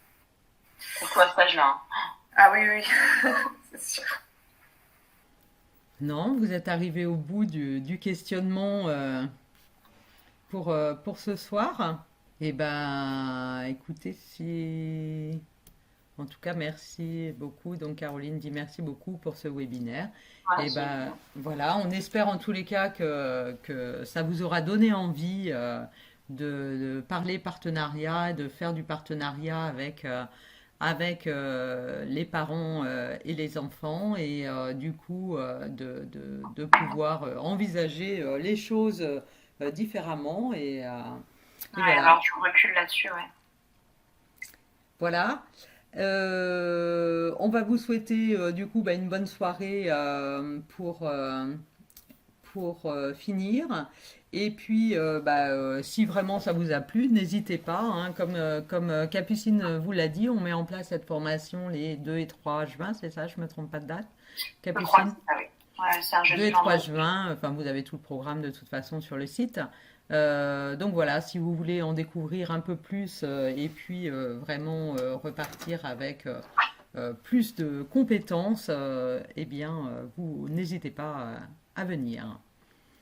Surtout à cet âge-là. Ah oui, c'est sûr. Non, vous êtes arrivé au bout du questionnement pour ce soir. Eh ben, écoutez, en tout cas, merci beaucoup. Donc, Caroline dit merci beaucoup pour ce webinaire. Et ben, voilà, on espère en tous les cas que ça vous aura donné envie de parler partenariat, de faire du partenariat avec les parents et les enfants, et du coup de pouvoir envisager les choses différemment. Et voilà. Alors, tu recules là-dessus, ouais. Voilà. On va vous souhaiter du coup une bonne soirée pour finir. Et puis, si vraiment ça vous a plu, n'hésitez pas, hein, comme Capucine vous l'a dit, on met en place cette formation les 2 et 3 juin, c'est ça, je ne me trompe pas de date, Capucine? Ouais, c'est un 2 et 3 juin, enfin vous avez tout le programme de toute façon sur le site. Donc voilà, si vous voulez en découvrir un peu plus et puis vraiment repartir avec plus de compétences, eh bien, vous n'hésitez pas à venir.